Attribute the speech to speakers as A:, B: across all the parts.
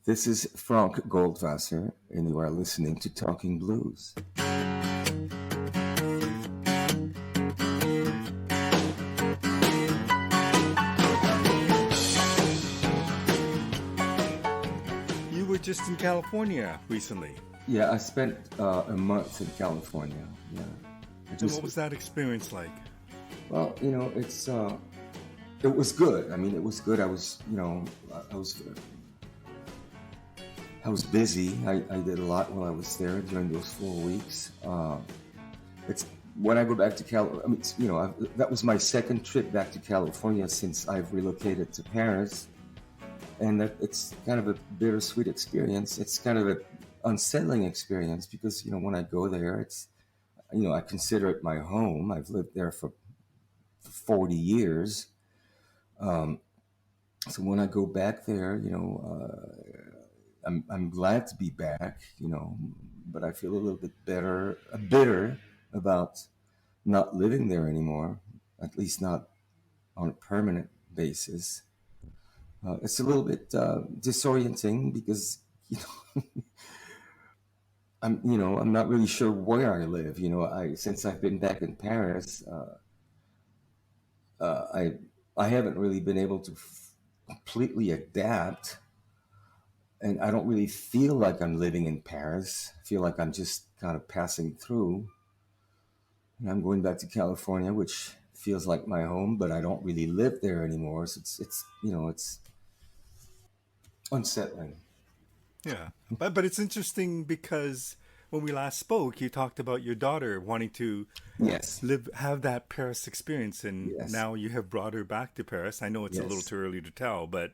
A: This is Franck Goldwasser, and you are listening to Talking Blues.
B: You were just in California recently.
A: Yeah, I spent a month in California. Yeah, I
B: And what
A: just
B: was that experience like?
A: well, it was good. I mean, it was good. I was busy. I did a lot while I was there during those 4 weeks. It's when I go back to Cal. I mean, that was my second trip back to California since I've relocated to Paris, and it's kind of a bittersweet experience. It's kind of an unsettling experience because when I go there, I consider it my home. I've lived there for 40 years. Um, so when I go back there, I'm glad to be back, but I feel a little bit bitter about not living there anymore, at least not on a permanent basis. It's a little bit disorienting because you know I'm not really sure where I live. I since I've been back in Paris, uh, I I haven't really been able to completely adapt, and I don't really feel like I'm living in Paris. I feel like I'm just kind of passing through. And I'm going back to California, which feels like my home, but I don't really live there anymore. So it's unsettling.
B: Yeah. But it's interesting because when we last spoke, you talked about your daughter wanting to
A: Yes,
B: have that Paris experience, and
A: yes,
B: now you have brought her back to Paris. I know it's a little
A: yes.
B: too early to tell, but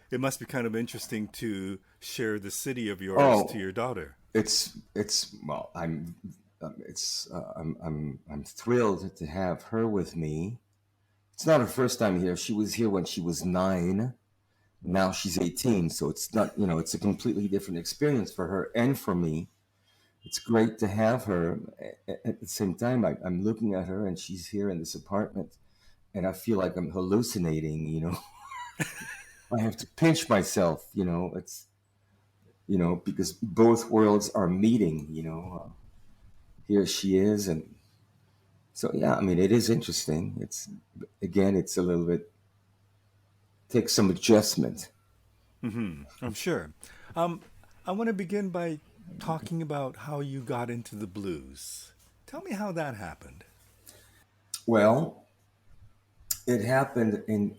B: it must be kind of interesting to share the city of yours to
A: Oh,
B: your daughter.
A: it's well, I'm thrilled to have her with me. It's not her first time here. She was here when she was 9. Now she's 18, so it's not, it's a completely different experience for her and for me. It's great to have her. At the same time, I'm looking at her and she's here in this apartment, and I feel like I'm hallucinating. I have to pinch myself, because both worlds are meeting. Here she is. And so, yeah, I mean, it is interesting. Again, it's a little bit, takes some adjustment.
B: I'm sure. Um, I want to begin by talking about how you got into the blues. Tell me how that happened.
A: Well, it happened in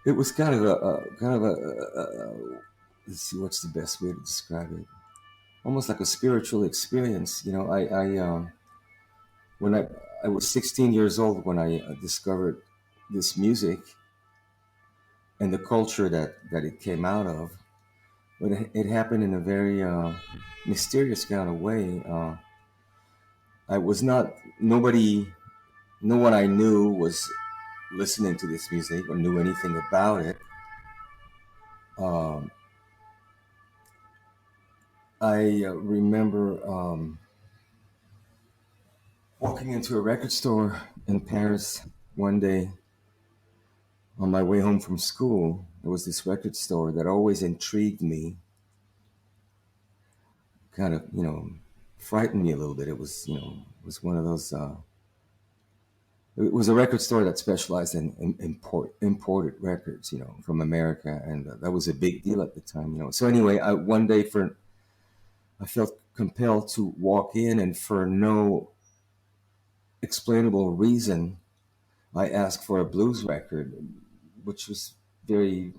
A: it was let's see, what's the best way to describe it? Almost like a spiritual experience. When I was 16 years old when I discovered this music and the culture that it came out of. But it happened in a very mysterious kind of way. I was not nobody, no one I knew was listening to this music or knew anything about it. Um, I remember walking into a record store in Paris one day on my way home from school. There was this record store that always intrigued me, kind of, frightened me a little bit. It was one of those. It was a record store that specialized in imported records, from America, and that was a big deal at the time. So anyway, one day I felt compelled to walk in, and for no explainable reason, I asked for a blues record, which was very,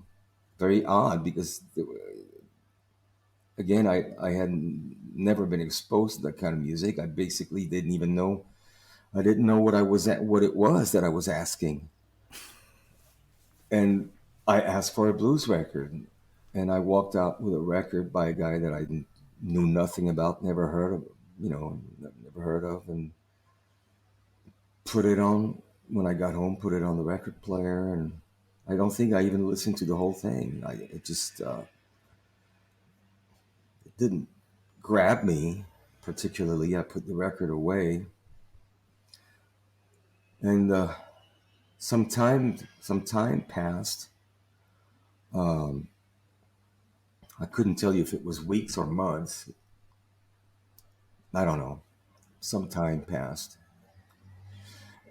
A: very odd because, again, I had never been exposed to that kind of music. I basically didn't even know. I didn't know what it was that I was asking, and I asked for a blues record, and I walked out with a record by a guy that knew nothing about, never heard of, and put it on when I got home. Put it on the record player, and I don't think I even listened to the whole thing. It just it didn't grab me particularly. I put the record away, and some time passed, Um, I couldn't tell you if it was weeks or months. I don't know. Some time passed,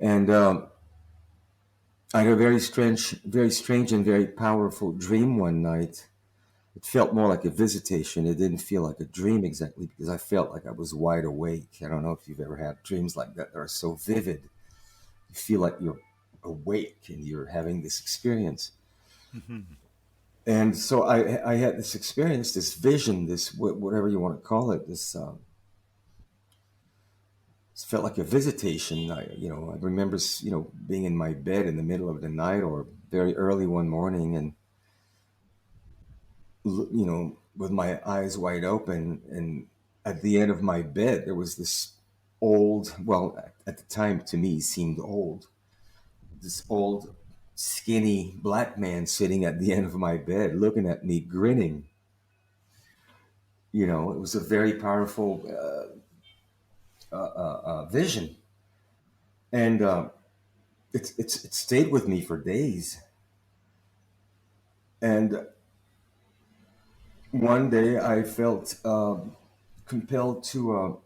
A: and I had a very strange and very powerful dream one night. It felt more like a visitation. It didn't feel like a dream exactly because I felt like I was wide awake. I don't know if you've ever had dreams like that that are so vivid. You feel like you're awake and you're having this experience.
B: Hmm.
A: And so I had this experience, this vision, this whatever you want to call it. This felt like a visitation. I remember, being in my bed in the middle of the night or very early one morning, and with my eyes wide open, and at the end of my bed there was this old, well, at the time to me seemed old, this old skinny black man sitting at the end of my bed looking at me grinning. It was a very powerful vision, and it stayed with me for days. And one day I felt compelled to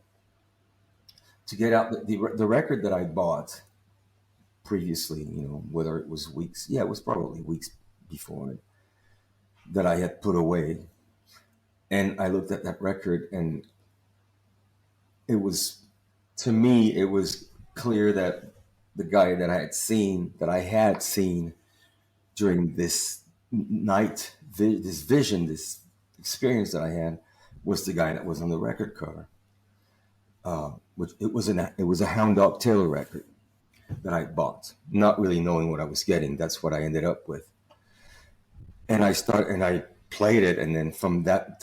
A: get out the record that I bought previously, whether it was weeks, yeah, it was probably weeks before, that I had put away. And I looked at that record, and it was, to me, it was clear that the guy that I had seen during this night, this vision, this experience that I had, was the guy that was on the record cover. Which it was a Hound Dog Taylor record that I bought, not really knowing what I was getting. That's what I ended up with. And I played it, and then from that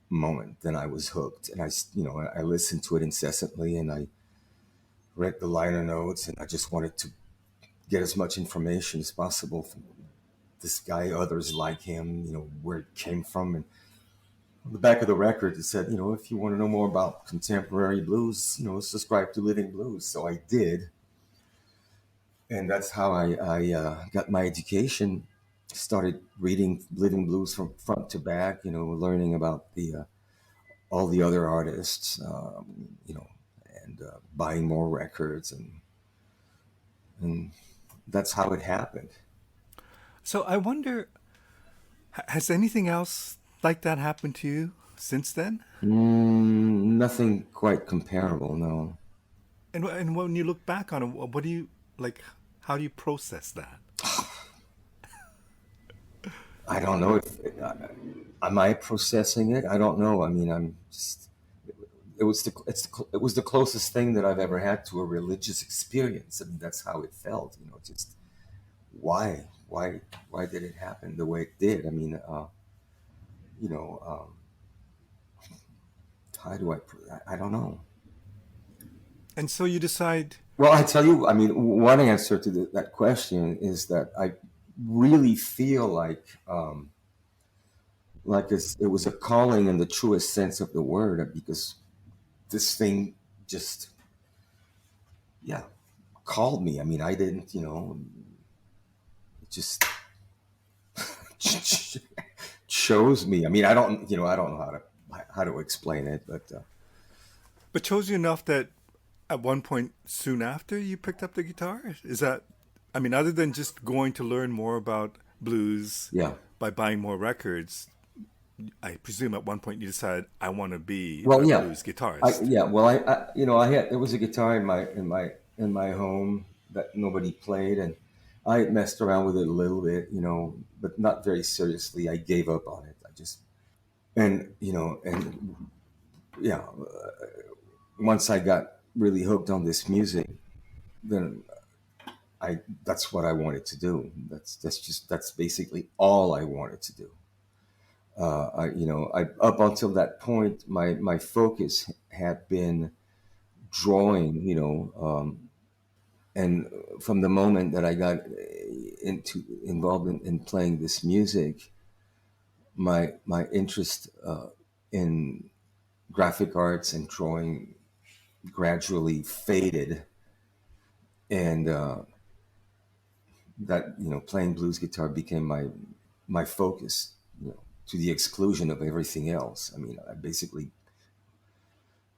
A: moment, then I was hooked, and I listened to it incessantly, and I read the liner notes, and I just wanted to get as much information as possible from this guy, others like him, where it came from. And on the back of the record, it said, if you want to know more about contemporary blues, subscribe to Living Blues. So I did, and that's how I got my education. Started reading Living Blues from front to back, learning about the all the other artists, and buying more records, and that's how it happened.
B: So I wonder, has anything else like that happened to you since then?
A: Nothing quite comparable, no.
B: And when you look back on it, what do you like? How do you process that?
A: I don't know if am I processing it. I don't know. I mean, I'm just. It was the closest thing that I've ever had to a religious experience, and that's how it felt. Just why did it happen the way it did? I mean, you know, how do I don't know.
B: And so you decide.
A: Well, I tell you, I mean, one answer to that question is that I really feel like it was a calling in the truest sense of the word, because this thing just, yeah, called me. I mean, I didn't, it just chose me. I mean, I don't know how to explain it, but
B: But chose you enough that at one point soon after you picked up the guitar? Is that, I mean, other than just going to learn more about blues
A: yeah.
B: by buying more records, I presume at one point you decided I want to be
A: Well,
B: a
A: yeah,
B: blues guitarist.
A: yeah. Well, I had there was a guitar in my home that nobody played, and I messed around with it a little bit, but not very seriously. I gave up on it. I just and and yeah. Once I got really hooked on this music, then I that's what I wanted to do. That's basically all I wanted to do. I up until that point, my focus had been drawing, and from the moment that I got into involved in playing this music, my interest in graphic arts and drawing gradually faded, and that playing blues guitar became my my focus, to the exclusion of everything else. I mean, I basically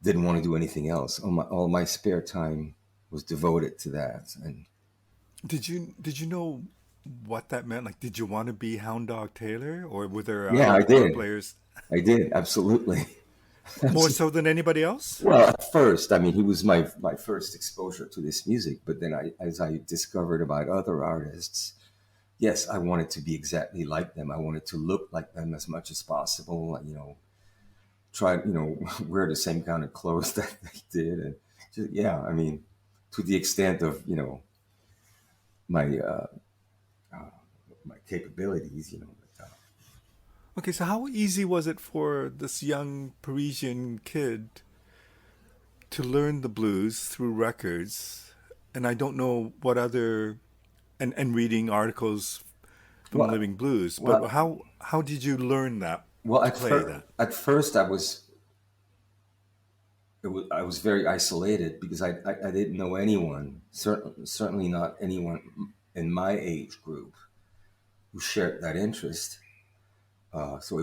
A: didn't want to do anything else. All my spare time was devoted to that. And
B: Did you know what that meant? Like, did you want to be Hound Dog Taylor, or were there
A: yeah,
B: other
A: I
B: guitar
A: did.
B: players
A: I did, absolutely.
B: more so than anybody else?
A: Well, at first, I mean, he was my first exposure to this music. But then, as I discovered about other artists, yes, I wanted to be exactly like them. I wanted to look like them as much as possible. Try, wear the same kind of clothes that they did, and just, yeah, I mean, to the extent of my my capabilities.
B: Okay, so how easy was it for this young Parisian kid to learn the blues through records? And I don't know what other and reading articles from
A: Well,
B: Living Blues, but
A: well,
B: how did you learn that
A: well.
B: to play that?
A: At first, I was very isolated because I didn't know anyone. Certainly not anyone in my age group who shared that interest. So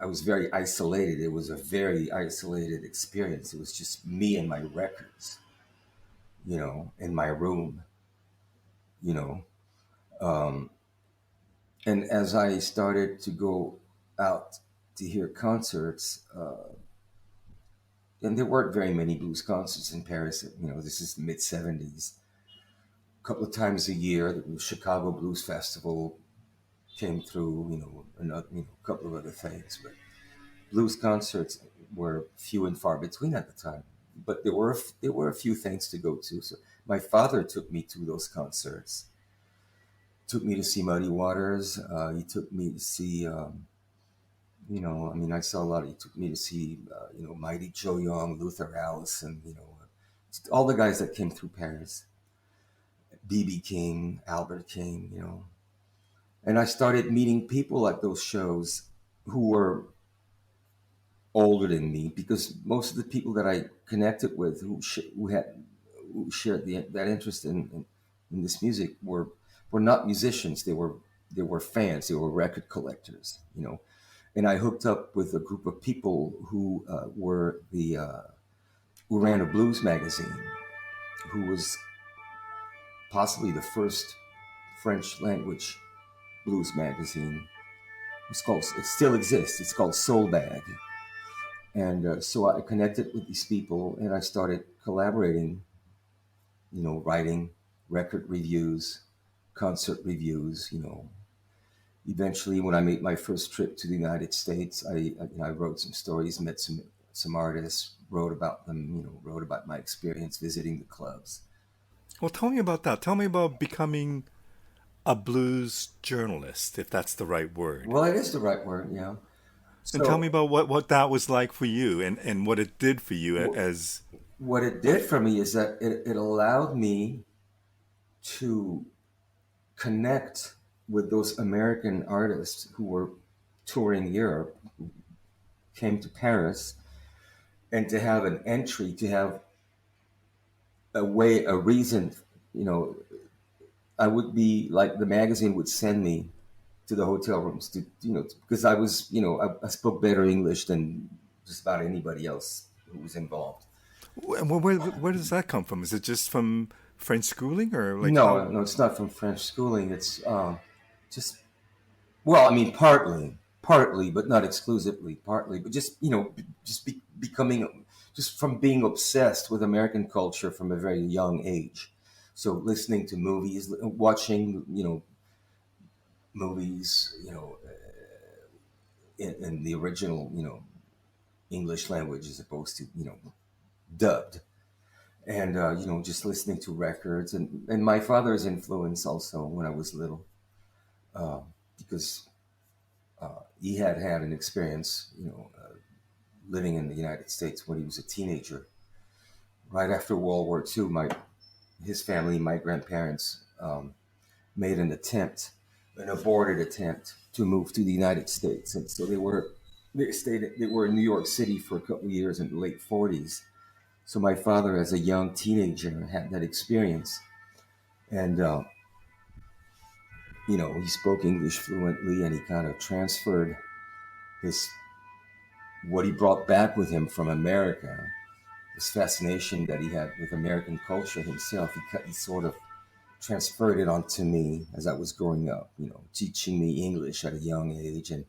A: I was very isolated. It was a very isolated experience. It was just me and my records, in my room, you know. Um, and as I started to go out to hear concerts, and there weren't very many blues concerts in Paris. This is the mid '70s. A couple of times a year, the Chicago Blues Festival came through. A couple of other things, but blues concerts were few and far between at the time. But there were a few things to go to. So my father took me to those concerts. Took me to see Muddy Waters. He took me to see. I mean, I saw a lot. He took me to see, Mighty Joe Young, Luther Allison. All the guys that came through Paris. BB King, Albert King. And I started meeting people at those shows who were older than me, because most of the people that I connected with who shared that interest in this music were not musicians. They were fans. They were record collectors. And I hooked up with a group of people who ran a blues magazine, who was possibly the first French language blues magazine. It still exists. It's called Soul Bag. And so I connected with these people, and I started collaborating, writing record reviews, concert reviews. Eventually, when I made my first trip to the United States, I wrote some stories, met some artists, wrote about them, wrote about my experience visiting the clubs.
B: Well, tell me about that. Tell me about becoming a blues journalist, if that's the right word.
A: Well, it is the right word, yeah.
B: And tell me
A: So
B: about what that was like for you, and what it did for you
A: wh-
B: as.
A: what it did for me is that it allowed me to connect with those American artists who were touring Europe, who came to Paris, and to have an entry, to have a reason. You know, I would be like, the magazine would send me to the hotel rooms because I was, I spoke better English than just about anybody else who was involved.
B: Where does that come from? Is it just from French schooling, or like
A: No,
B: how?
A: no, it's not from French schooling. It's just, well, I mean, partly, but not exclusively. Partly, but just becoming, just from being obsessed with American culture from a very young age. So listening to movies, watching, movies, in the original, English language, as opposed to, dubbed. And just listening to records, and my father's influence also when I was little, uh, because he had had an experience, living in the United States when he was a teenager. Right after World War II, his family, my grandparents, made an aborted attempt to move to the United States, and so they were in New York City for a couple of years in the late '40s. So my father, as a young teenager, had that experience, and he spoke English fluently, and he kind of transferred his what he brought back with him from America, this fascination that he had with American culture himself. He sort of transferred it onto me as I was growing up, teaching me English at a young age and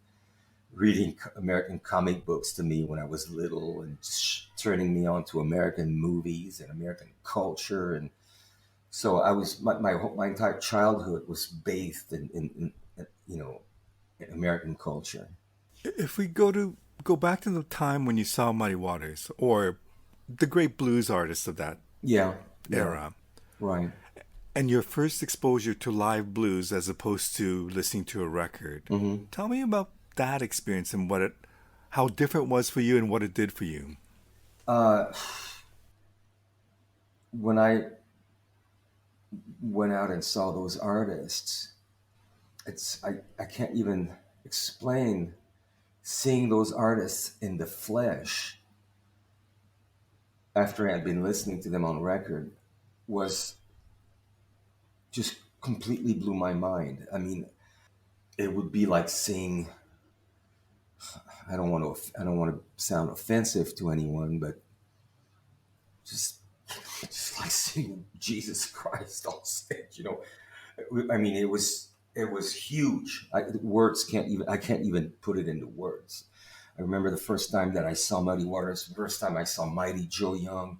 A: reading American comic books to me when I was little and just turning me on to American movies and American culture. And so I was, my entire childhood was bathed in American culture.
B: If we go back to the time when you saw Muddy Waters or the great blues artists of that
A: Yeah, yeah,
B: era,
A: right.
B: and your first exposure to live blues as opposed to listening to a record,
A: Hmm.
B: tell me about that experience and how different it was for you and what it did for you.
A: Uh, when I went out and saw those artists, I can't even explain seeing those artists in the flesh after I had been listening to them on record was just completely blew my mind. I mean, it would be like seeing, I don't want to sound offensive to anyone, but just just like seeing Jesus Christ on stage. I mean, it was huge. I can't even put it into words. I remember the first time that I saw Muddy Waters, the first time I saw Mighty Joe Young,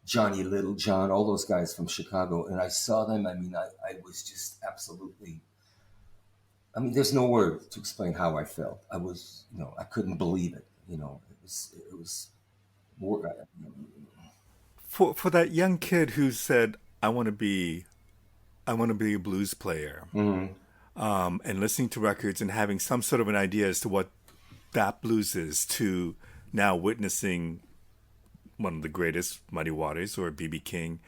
A: Johnny Littlejohn, all those guys from Chicago, and I saw them. I mean, I was just absolutely. I mean, there's no word to explain how I felt. I was, I couldn't believe it. It was more.
B: For that young kid who said, I want to be a blues player,
A: Mhm.
B: and listening to records and having some sort of an idea as to what that blues is, to now witnessing one of the greatest, Muddy Waters or BB King.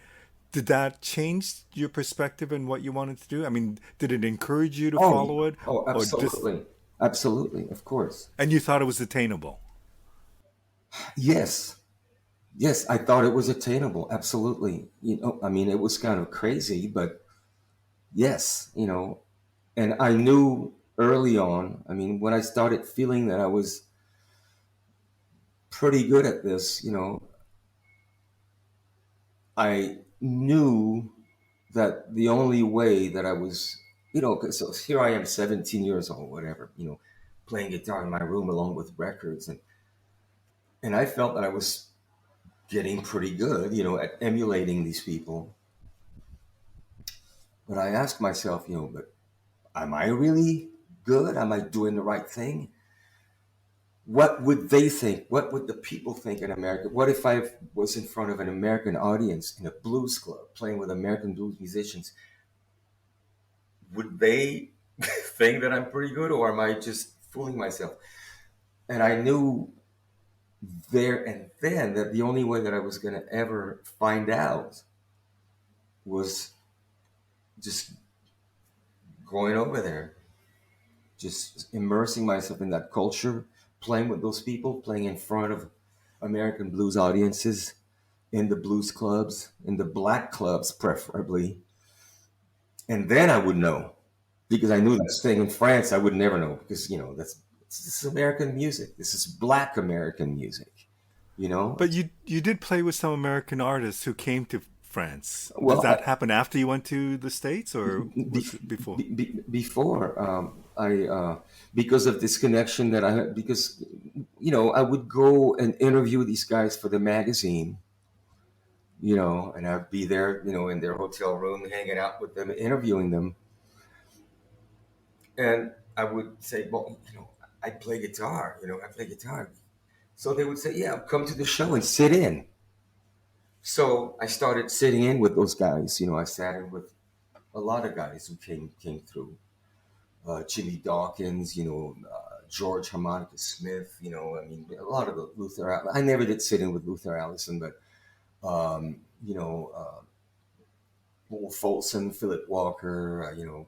B: Did that change your perspective and what you wanted to do? I mean, did it encourage you to
A: Oh, yeah.
B: follow it,
A: Oh,
B: or just
A: absolutely, absolutely, of course.
B: and you thought it was attainable?
A: Yes, yes, I thought it was attainable. Absolutely. I mean, it was kind of crazy, but yes, and I knew early on. I mean, when I started feeling that I was pretty good at this, I knew that the only way that I was, 'cause so here I am, 17 years old, whatever, playing guitar in my room along with records, and I felt that I was getting pretty good, at emulating these people. But I asked myself, but am I really good? Am I doing the right thing? What would they think? What would the people think in America? What if I was in front of an American audience in a blues club playing with American blues musicians? Would they think that I'm pretty good, or am I just fooling myself? And I knew there and then that the only way that I was going to ever find out was just going over there, just immersing myself in that culture, playing with those people, playing in front of American blues audiences, in the blues clubs, in the black clubs, preferably. And then I would know, because I knew that staying in France, I would never know, because, this is American music. This is black American music, you know?
B: But you did play with some American artists who came to France. Did
A: Well,
B: that happen after you went to the States, or was it before?
A: before because of this connection that I had, because I would go and interview these guys for the magazine, and I'd be there, in their hotel room, hanging out with them, interviewing them, and I would say, well, I play guitar, I play guitar. So they would say, yeah, come to the show and sit in. So I started sitting in with those guys. I sat in with a lot of guys who came through. Jimmy Dawkins, George Harmonica Smith, I mean, a lot of the Luther. I never did sit in with Luther Allison, but um, you know, Bull Folsom, Philip Walker, you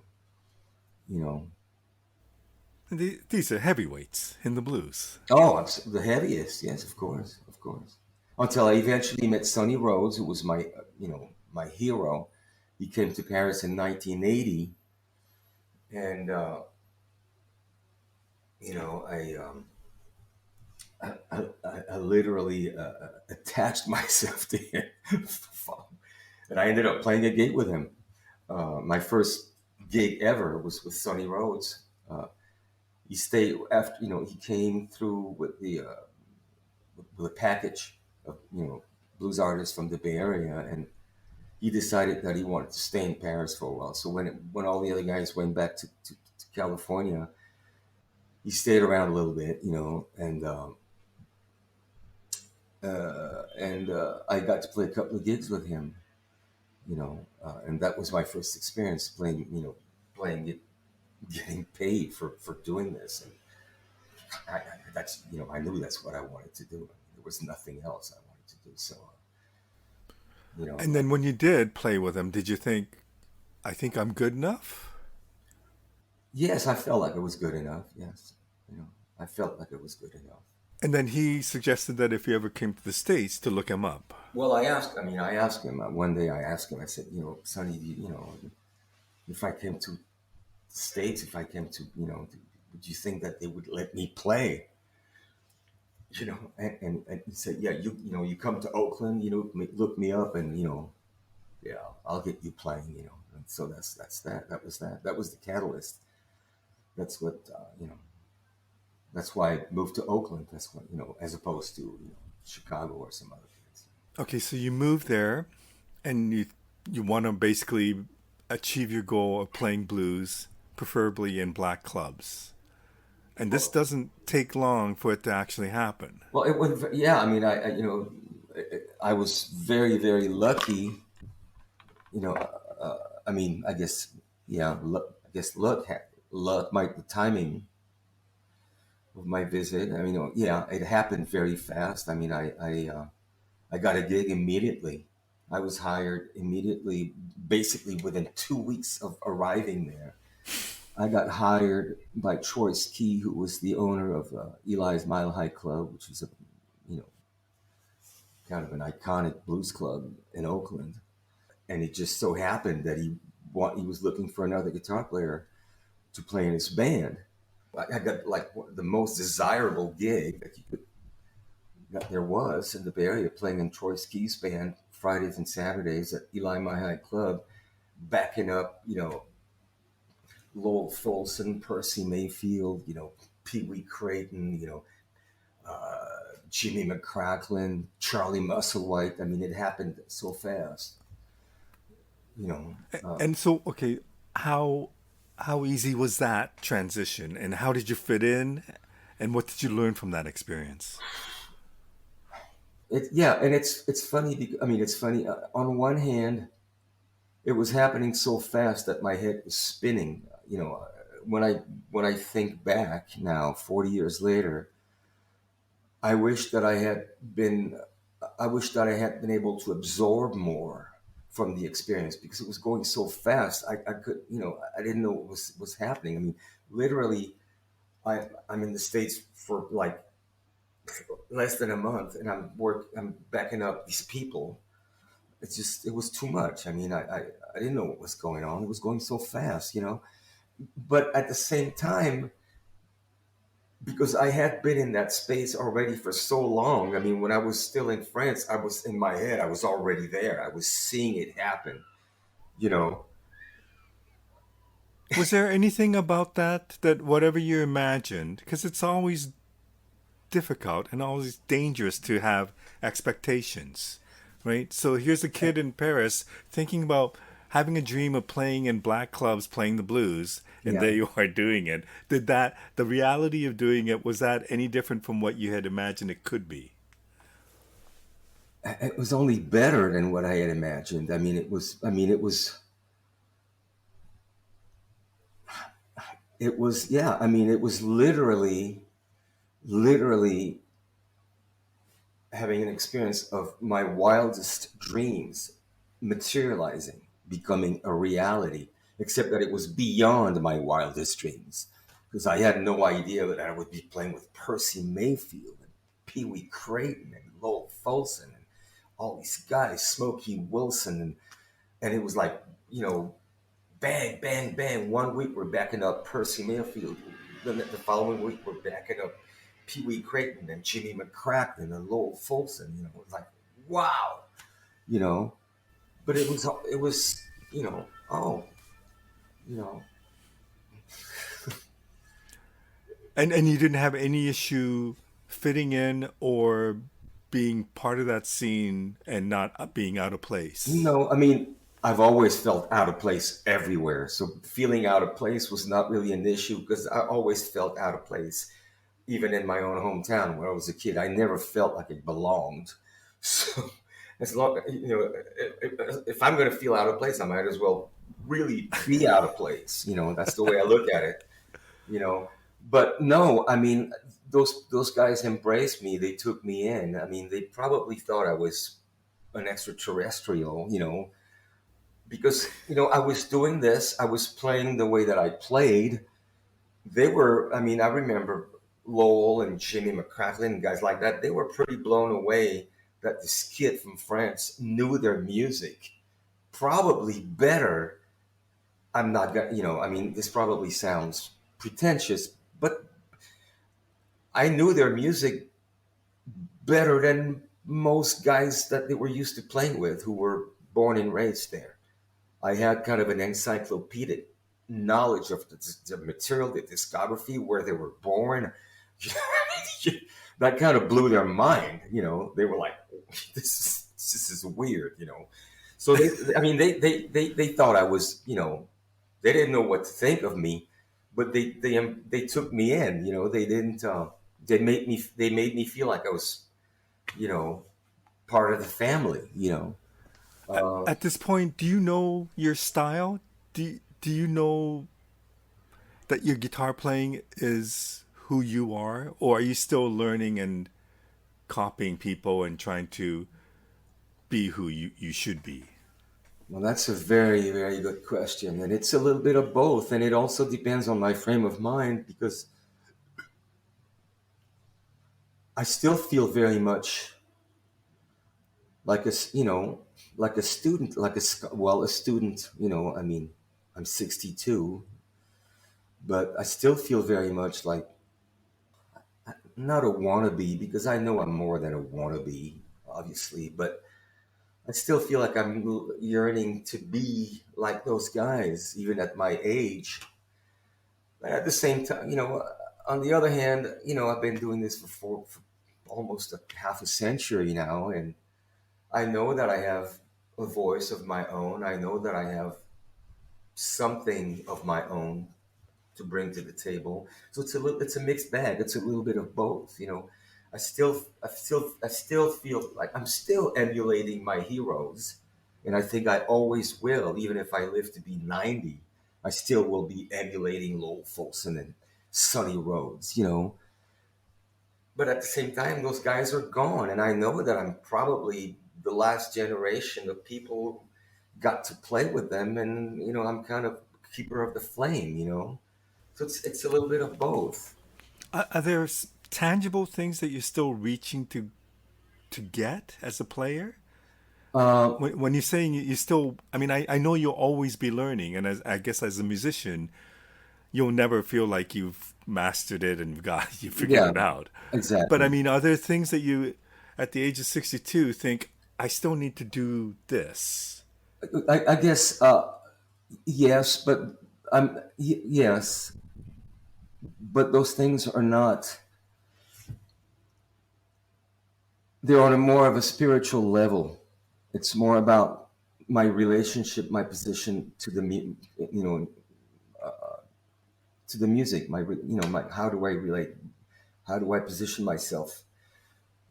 A: know.
B: These are heavyweights in the blues.
A: Oh, the heaviest, yes, of course, of course. Until I eventually met Sonny Rhodes, who was my hero. He came to Paris in 1980, And you know, I literally attached myself to him, and I ended up playing a gig with him. My first gig ever was with Sonny Rhodes. Uh, he stayed after, he came through with a package of, blues artists from the Bay Area, and he decided that he wanted to stay in Paris for a while. So when all the other guys went back to California, he stayed around a little bit, and I got to play a couple of gigs with him, and that was my first experience playing, playing it, getting paid for doing this, and that's, I knew that's what I wanted to do. There was nothing else I wanted to do. So, you know,
B: And then when you did play with him, did you think, I think I'm good enough?
A: yes, I felt like it was good enough. Yes, I felt like it was good enough.
B: And then he suggested that if you ever came to the States to look him up.
A: Well, I asked him one day. I asked him. I said, Sonny, if I came to the States, if I came to, would you think that they would let me play? And he said, yeah, you come to Oakland, look me up, and yeah, I'll get you playing, And so that's that. That was the catalyst. That's what That's why I moved to Oakland. That's what as opposed to Chicago or some other place.
B: Okay, so you moved there and you want to basically achieve your goal of playing blues, preferably in black clubs. And this
A: Well,
B: doesn't take long for it to actually happen.
A: well, it was yeah. I mean, I was very very lucky. You know, I mean, I guess yeah. I guess luck, the timing of my visit. I mean, yeah, it happened very fast. I mean, I got a gig immediately. I was hired immediately, basically within 2 weeks of arriving there. I got hired by Troyce Key, who was the owner of Eli's Mile High Club, which is a, you know, kind of an iconic blues club in Oakland. And it just so happened that he was looking for another guitar player to play in his band. I got like the most desirable gig that there was in the Bay Area, playing in Troyce Key's band Fridays and Saturdays at Eli Mile High Club, backing up, Lowell Folsom, Percy Mayfield, Pee Wee Creighton, Jimmy McCracklin, Charlie Musselwhite. I mean, it happened so fast, you know.
B: And so, okay, how how easy was that transition and how did you fit in and what did you learn from that experience?
A: Yeah, and it's funny. I mean, it's funny. On one hand, it was happening so fast that my head was spinning. When I think back now, 40 years later, I wish that I had been. I wish that I had been able to absorb more from the experience because it was going so fast. I could, I didn't know what was happening. I mean, literally, I'm in the States for like less than a month, and I'm backing up these people. It was too much. I mean, I didn't know what was going on. It was going so fast. But at the same time, because I had been in that space already for so long. I mean, when I was still in France, I was in my head, I was already there. I was seeing it happen, you know.
B: Was there anything about that whatever you imagined, because it's always difficult and always dangerous to have expectations, right? So here's a kid in Paris thinking about having a dream of playing in black clubs, playing the blues, and
A: Yeah,
B: there you are doing it. The reality of doing it, was that any different from what you had imagined it could be?
A: it was only better than what I had imagined. Yeah, I mean, it was literally having an experience of my wildest dreams materializing, becoming a reality, except that it was beyond my wildest dreams. Because I had no idea that I would be playing with Percy Mayfield and Pee Wee Creighton and Lowell Folsom and all these guys, Smokey Wilson, and it was like, you know, bang, bang, bang. One week we're backing up Percy Mayfield. The following week we're backing up Pee Wee Creighton and Jimmy McCracken and Lowell Fulson. It's like, wow, you know. But it was, oh, you know,
B: And you didn't have any issue fitting in or being part of that scene and not being out of place.
A: no, I mean, I've always felt out of place everywhere. So feeling out of place was not really an issue because I always felt out of place, even in my own hometown when I was a kid. I never felt like it belonged. So as long, if I'm going to feel out of place, I might as well really be out of place. That's the way I look at it. You know, but no, I mean, those guys embraced me. They took me in. I mean, they probably thought I was an extraterrestrial. Because I was doing this. I was playing the way that I played. They were. I mean, I remember Lowell and Jimmy McCracklin and guys like that. They were pretty blown away that this kid from France knew their music probably better. I'm not gonna. I mean, this probably sounds pretentious, but I knew their music better than most guys that they were used to playing with who were born and raised there. I had kind of an encyclopedic knowledge of the material, the discography, where they were born. That kind of blew their mind. They were like, "This is weird." So I mean, they thought I was, they didn't know what to think of me, but they took me in. They didn't. They made me feel like I was, you know, part of the family.
B: At this point, do you know your style? Do you know that your guitar playing is who you are, or are you still learning and copying people and trying to be who you should be?
A: Well, that's a very, very good question, and it's a little bit of both, and it also depends on my frame of mind because I still feel very much like like a student, a student. I mean, I'm 62, but I still feel very much like not a wannabe because I know I'm more than a wannabe, obviously, but I still feel like I'm yearning to be like those guys, even at my age. But at the same time, on the other hand, I've been doing this for almost a half a century now, and I know that I have a voice of my own. I know that I have something of my own to bring to the table. So it's a mixed bag. It's a little bit of both. I still feel like I'm still emulating my heroes, and I think I always will. Even if I live to be 90, I still will be emulating Lowell Fulson and Sonny Rhodes. But at the same time, those guys are gone, and I know that I'm probably the last generation of people who got to play with them, and I'm kind of keeper of the flame. So it's a little bit of both.
B: Are there tangible things that you're still reaching to get as a player?
A: Uh,
B: When you're saying you still, I mean, I know you'll always be learning, and I guess as a musician, you'll never feel like you've mastered it and got you figured
A: yeah,
B: it out. But I
A: exactly.
B: mean, are there things that you, at the age of 62, think I still need to do this?
A: I guess yes, but yes, but those things are not. They're on a more of a spiritual level. It's more about my relationship, my position to you know, to the music. My how do I relate? How do I position myself?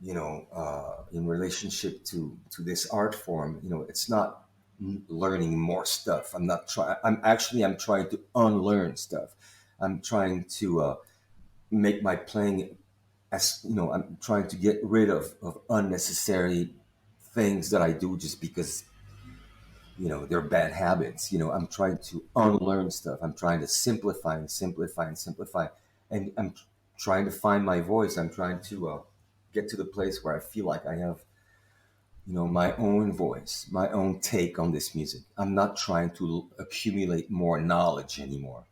A: In relationship to this art form. It's not learning more stuff. I'm trying to unlearn stuff. I'm trying to make my playing I'm trying to get rid of unnecessary things that I do just because they're bad habits. I'm trying to unlearn stuff. I'm trying to simplify and simplify and simplify, and I'm trying to find my voice. I'm trying to get to the place where I feel like I have my own voice, my own take on this music. I'm not trying to accumulate more knowledge anymore.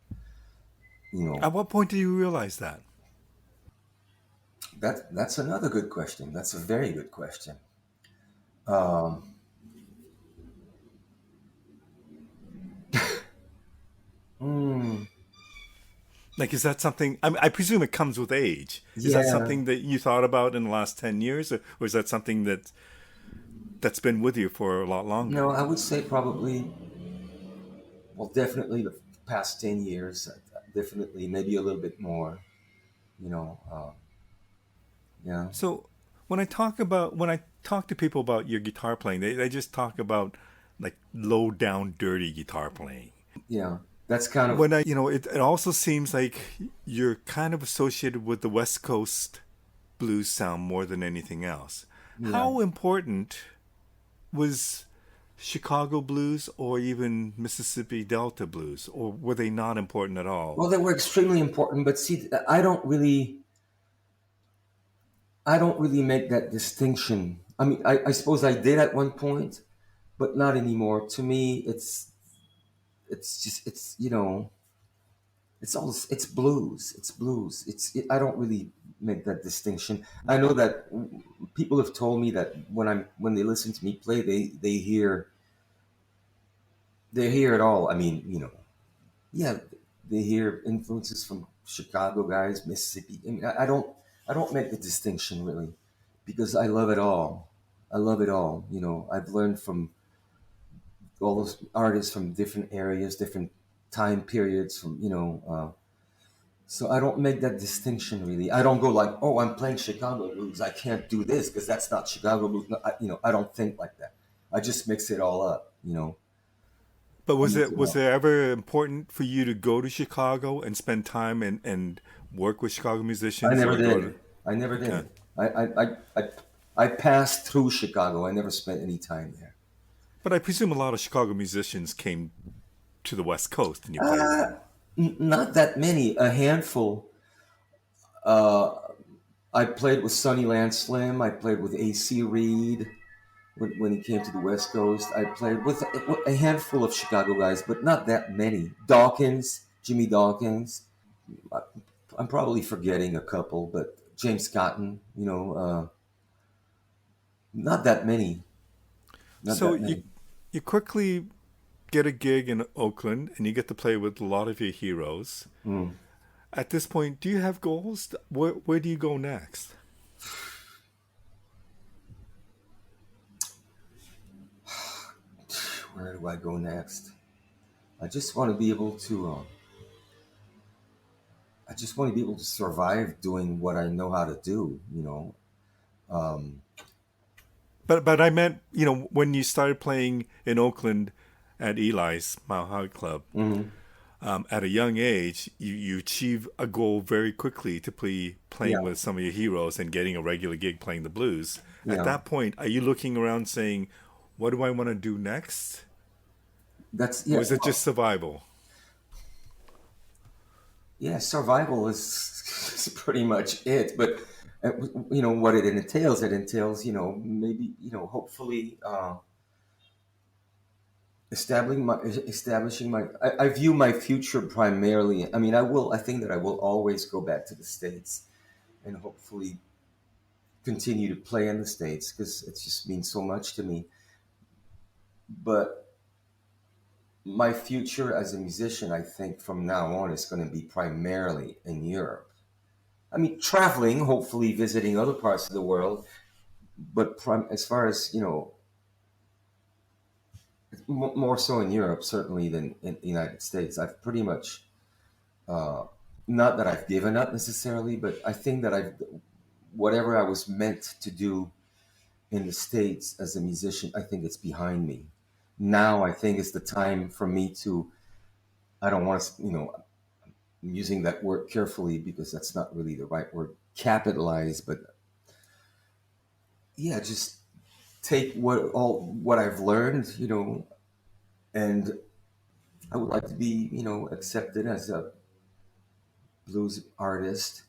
A: You know,
B: At what point do you realize that?
A: that's another good question. That's a very good question. Um, mm,
B: Like, is that something? I presume it comes with age. Is that
A: yeah,
B: something that you thought about in the last 10 years, or is that something that's been with you for a lot longer?
A: I would say probably, well, definitely the past 10 years, definitely maybe a little bit more. You know, yeah,
B: So when I talk to people about your guitar playing, they just talk about like low down, dirty guitar playing.
A: yeah. That's kind of,
B: When it also seems like you're kind of associated with the West Coast blues sound more than anything else.
A: yeah.
B: How important was Chicago blues or even Mississippi Delta blues, or were they not important at all?
A: Well, they were extremely important, but see, I don't really make that distinction. I mean, I suppose I did at one point, but not anymore. To me, it's just it's blues. It's blues. I don't really make that distinction. I know that people have told me that when they listen to me play, they hear it all. I mean, yeah, they hear influences from Chicago guys, Mississippi. I mean, I don't make the distinction really, because I love it all. I love it all. I've learned from all those artists from different areas, different time periods. So I don't make that distinction really. I don't go like, oh, I'm playing Chicago blues. I can't do this because that's not Chicago blues. No, I don't think like that. I just mix it all up.
B: But
A: I
B: was
A: mix
B: it
A: it
B: was
A: up.
B: it ever important for you to go to Chicago and spend time and work with Chicago
A: I
B: musicians,
A: never
B: or go to?
A: did. I never
B: Okay.
A: did. I passed through Chicago. I never spent any time there.
B: But I presume a lot of Chicago musicians came to the West Coast and you played with
A: Uh,
B: them.
A: Not that many. A handful. Uh, I played with Sonny Land Slim. I played with A.C. Reed when he came to the West Coast. I played with a handful of Chicago guys, but not that many. Dawkins, Jimmy Dawkins. I- I'm probably forgetting a couple, but James Cotton. Not that many. Not
B: So
A: that
B: you
A: many.
B: you quickly get a gig in Oakland and you get to play with a lot of your heroes.
A: Mm.
B: At this point, do you have goals? Where do you go next?
A: Where do I go next? I just want to be able to. I just want to be able to survive doing what I know how to do. Um,
B: But I meant, when you started playing in Oakland at Eli's Mile High Club,
A: mhm.
B: at a young age, you achieve a goal very quickly to playing
A: Yeah,
B: with some of your heroes and getting a regular gig playing the blues. At
A: yeah.
B: that point, are you looking around saying, "What do I want to do next?"
A: That's
B: Or
A: yeah.
B: is it just
A: Well,
B: survival?
A: yeah. Survival is, is pretty much it. But what it entails. It entails maybe hopefully establishing my. I view my future primarily. I mean, I think that I will always go back to the states and hopefully continue to play in the states because it just means so much to me. But my future as a musician, I think from now on, is going to be primarily in Europe. I mean, traveling, hopefully visiting other parts of the world, but as far as more so in Europe, certainly than in the United States. I've pretty much, uh, not that I've given up necessarily, but I think that whatever I was meant to do in the States as a musician, I think it's behind me. Now I think it's the time for me to, I don't want to, I'm using that word carefully because that's not really the right word, capitalize, but yeah, just take what I've learned, and I would like to be, accepted as a blues artist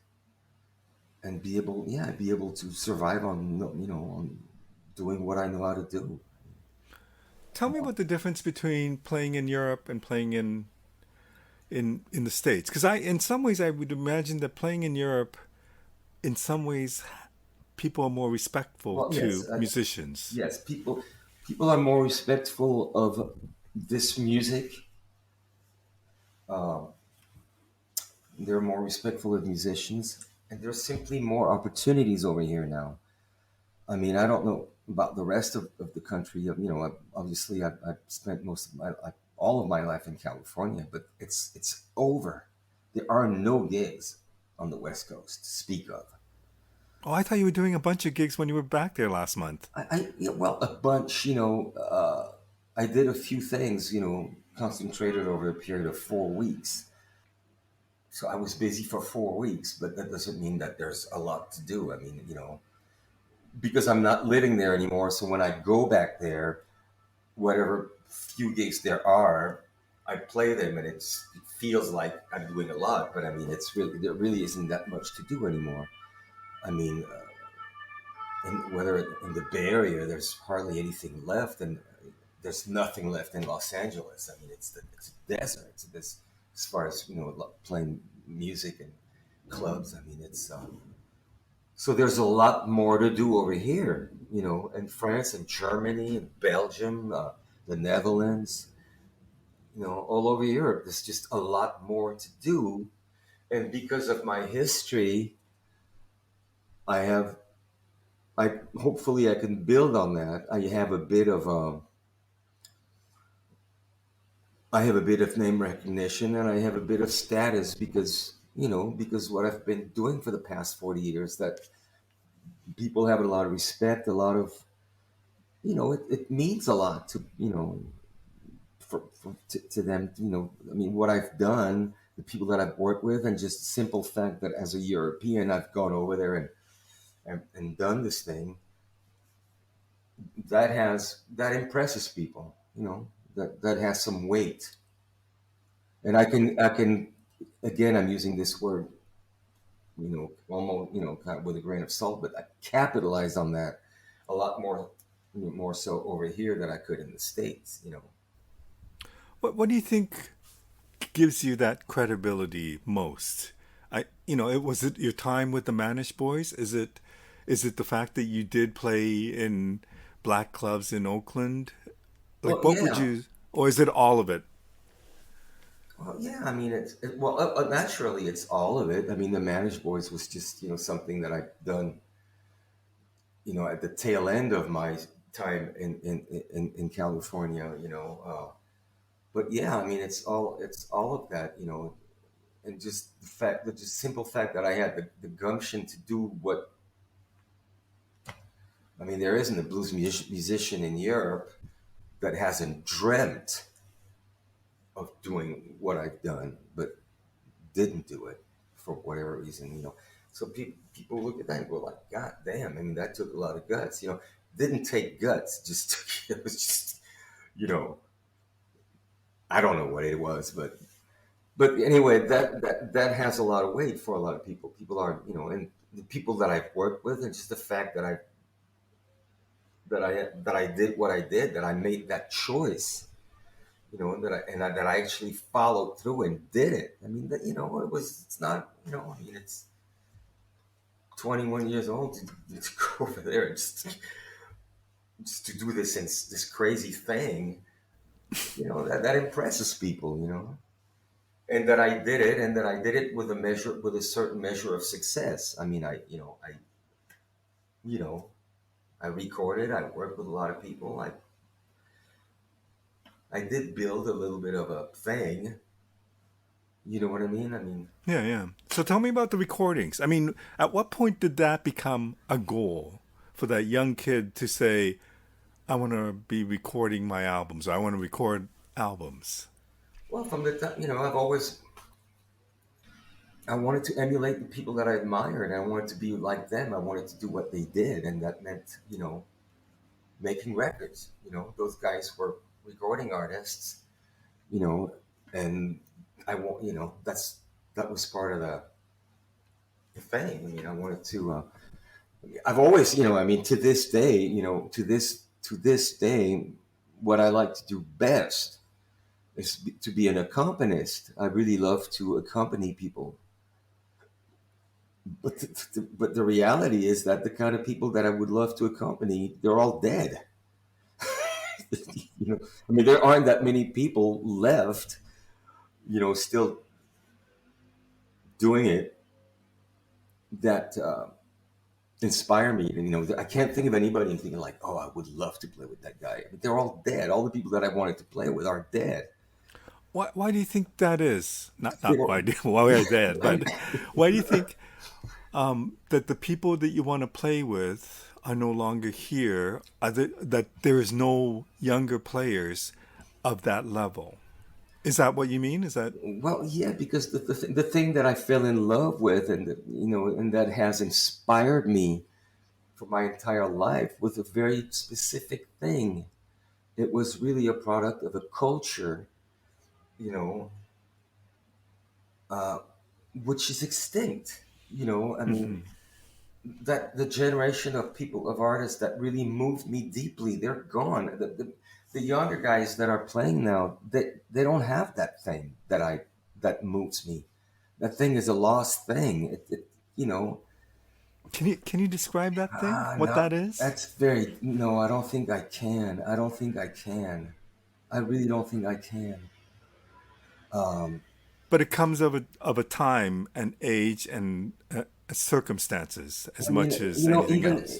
A: and be able to survive on doing what I know how to do.
B: Tell me about the difference between playing in Europe and playing in the States. Because in some ways, I would imagine that playing in Europe, in some ways, people are more respectful
A: Well, yes,
B: to musicians.
A: yes. People are more respectful of this music. Uh, they're more respectful of musicians, and there's simply more opportunities over here now. I mean, I don't know about the rest of the country. You know, obviously, I've spent most of my all of my life in California, but it's over. There are no gigs on the West Coast to speak of.
B: Oh, I thought you were doing a bunch of gigs when you were back there last month.
A: Yeah, well, a bunch. You know, I did a few things. You know, concentrated over a period of 4 weeks. So I was busy for 4 weeks, but that doesn't mean that there's a lot to do. I mean, you know, because I'm not living there anymore. So when I go back there, whatever few gigs there are, I play them, and it feels like I'm doing a lot. But I mean, it's really there really isn't that much to do anymore. I mean, whether in the Bay Area, there's hardly anything left, and there's nothing left in Los Angeles. I mean, it's a desert. It's this as far as you know, playing music and clubs. I mean, it's so there's a lot more to do over here. You know, in France and Germany and Belgium, the Netherlands. You know, all over Europe, there's just a lot more to do. And because of my history, I have I hopefully I can build on that. I have a bit of name recognition, and I have a bit of status because you know because what I've been doing for the past 40 years that people have a lot of respect, a lot of you know it means a lot to you know to them. You know, I mean, what I've done, the people that I've worked with, and just the simple fact that as a European I've gone over there and done this thing that impresses people. You know, that has some weight. And I can again I'm using this word you know almost you know kind of with a grain of salt, but I capitalized on that a lot more more so over here than I could in the States. You know,
B: What do you think gives you that credibility most? Was it your time with the Manish Boys? Is it the fact that you did play in black clubs in Oakland?
A: well
B: Like, what would
A: yeah,
B: you, or is it all of it?
A: well yeah. I mean well naturally it's all of it. I mean the Managed Boys was just you know something that I've done you know at the tail end of my time in California. You know. But yeah, I mean, it's all of that, you know, and just the just simple fact that I had the gumption to do what I mean. There isn't a musician in Europe that hasn't dreamt of doing what I've done, but didn't do it for whatever reason, you know. So people look at that and go like, God damn! I mean, that took a lot of guts, you know. Didn't take guts, just took, it was just you know I don't know what it was, but anyway, that has a lot of weight for a lot of people. People are, you know, and the people that I've worked with, and just the fact that I did what I did, that I made that choice, you know, that I actually followed through and did it. I mean, that you know, it's not, you know, I mean, it's 21 years old to go over there and just to do this crazy thing, you know, that impresses people, you know. And that I did it, and that I did it with a certain measure of success. I mean, you know, I recorded. I worked with a lot of people. I did build a little bit of a thing. You know what I mean? I mean,
B: Yeah, yeah. So tell me about the recordings. I mean, at what point did that become a goal for that young kid to say, I want to be recording my albums, or I want to record albums?
A: well, from the time, you know, I wanted to emulate the people that I admired. I wanted to be like them. I wanted to do what they did, and that meant, you know, making records. You know, those guys were recording artists. You know, and I want, you know, that was part of the thing. I mean, I wanted to. I've always, I mean, to this day, to this day, what I like to do best is to be an accompanist. I really love to accompany people. But the reality is that the kind of people that I would love to accompany, they're all dead. I mean, there aren't that many people left, still doing it that inspire me. And I can't think of anybody and thinking like, oh, I would love to play with that guy. But they're all dead. All the people that I wanted to play with are dead.
B: Why do you think that is?
A: They
B: Not why
A: don't.
B: do why are that,
A: I mean,
B: but why do you think that the people that you want to play with are no longer here? That there is no younger players of that level? Is that what you mean? Is that
A: well, yeah, because the thing that I fell in love with, and and that has inspired me for my entire life, was a very specific thing. It was really a product of a culture, you know, uh, which is extinct. I mean, that the generation of people, of artists that really moved me deeply, they're gone. The younger guys that are playing now, they don't have that thing that moves me. That thing is a lost thing. You know,
B: can you describe that thing? What
A: no,
B: that is?
A: that's very no. I don't think I can. I don't think I can. I really don't think I can. Um,
B: But it comes of a time and age and circumstances as
A: I mean,
B: much as anything
A: even
B: else.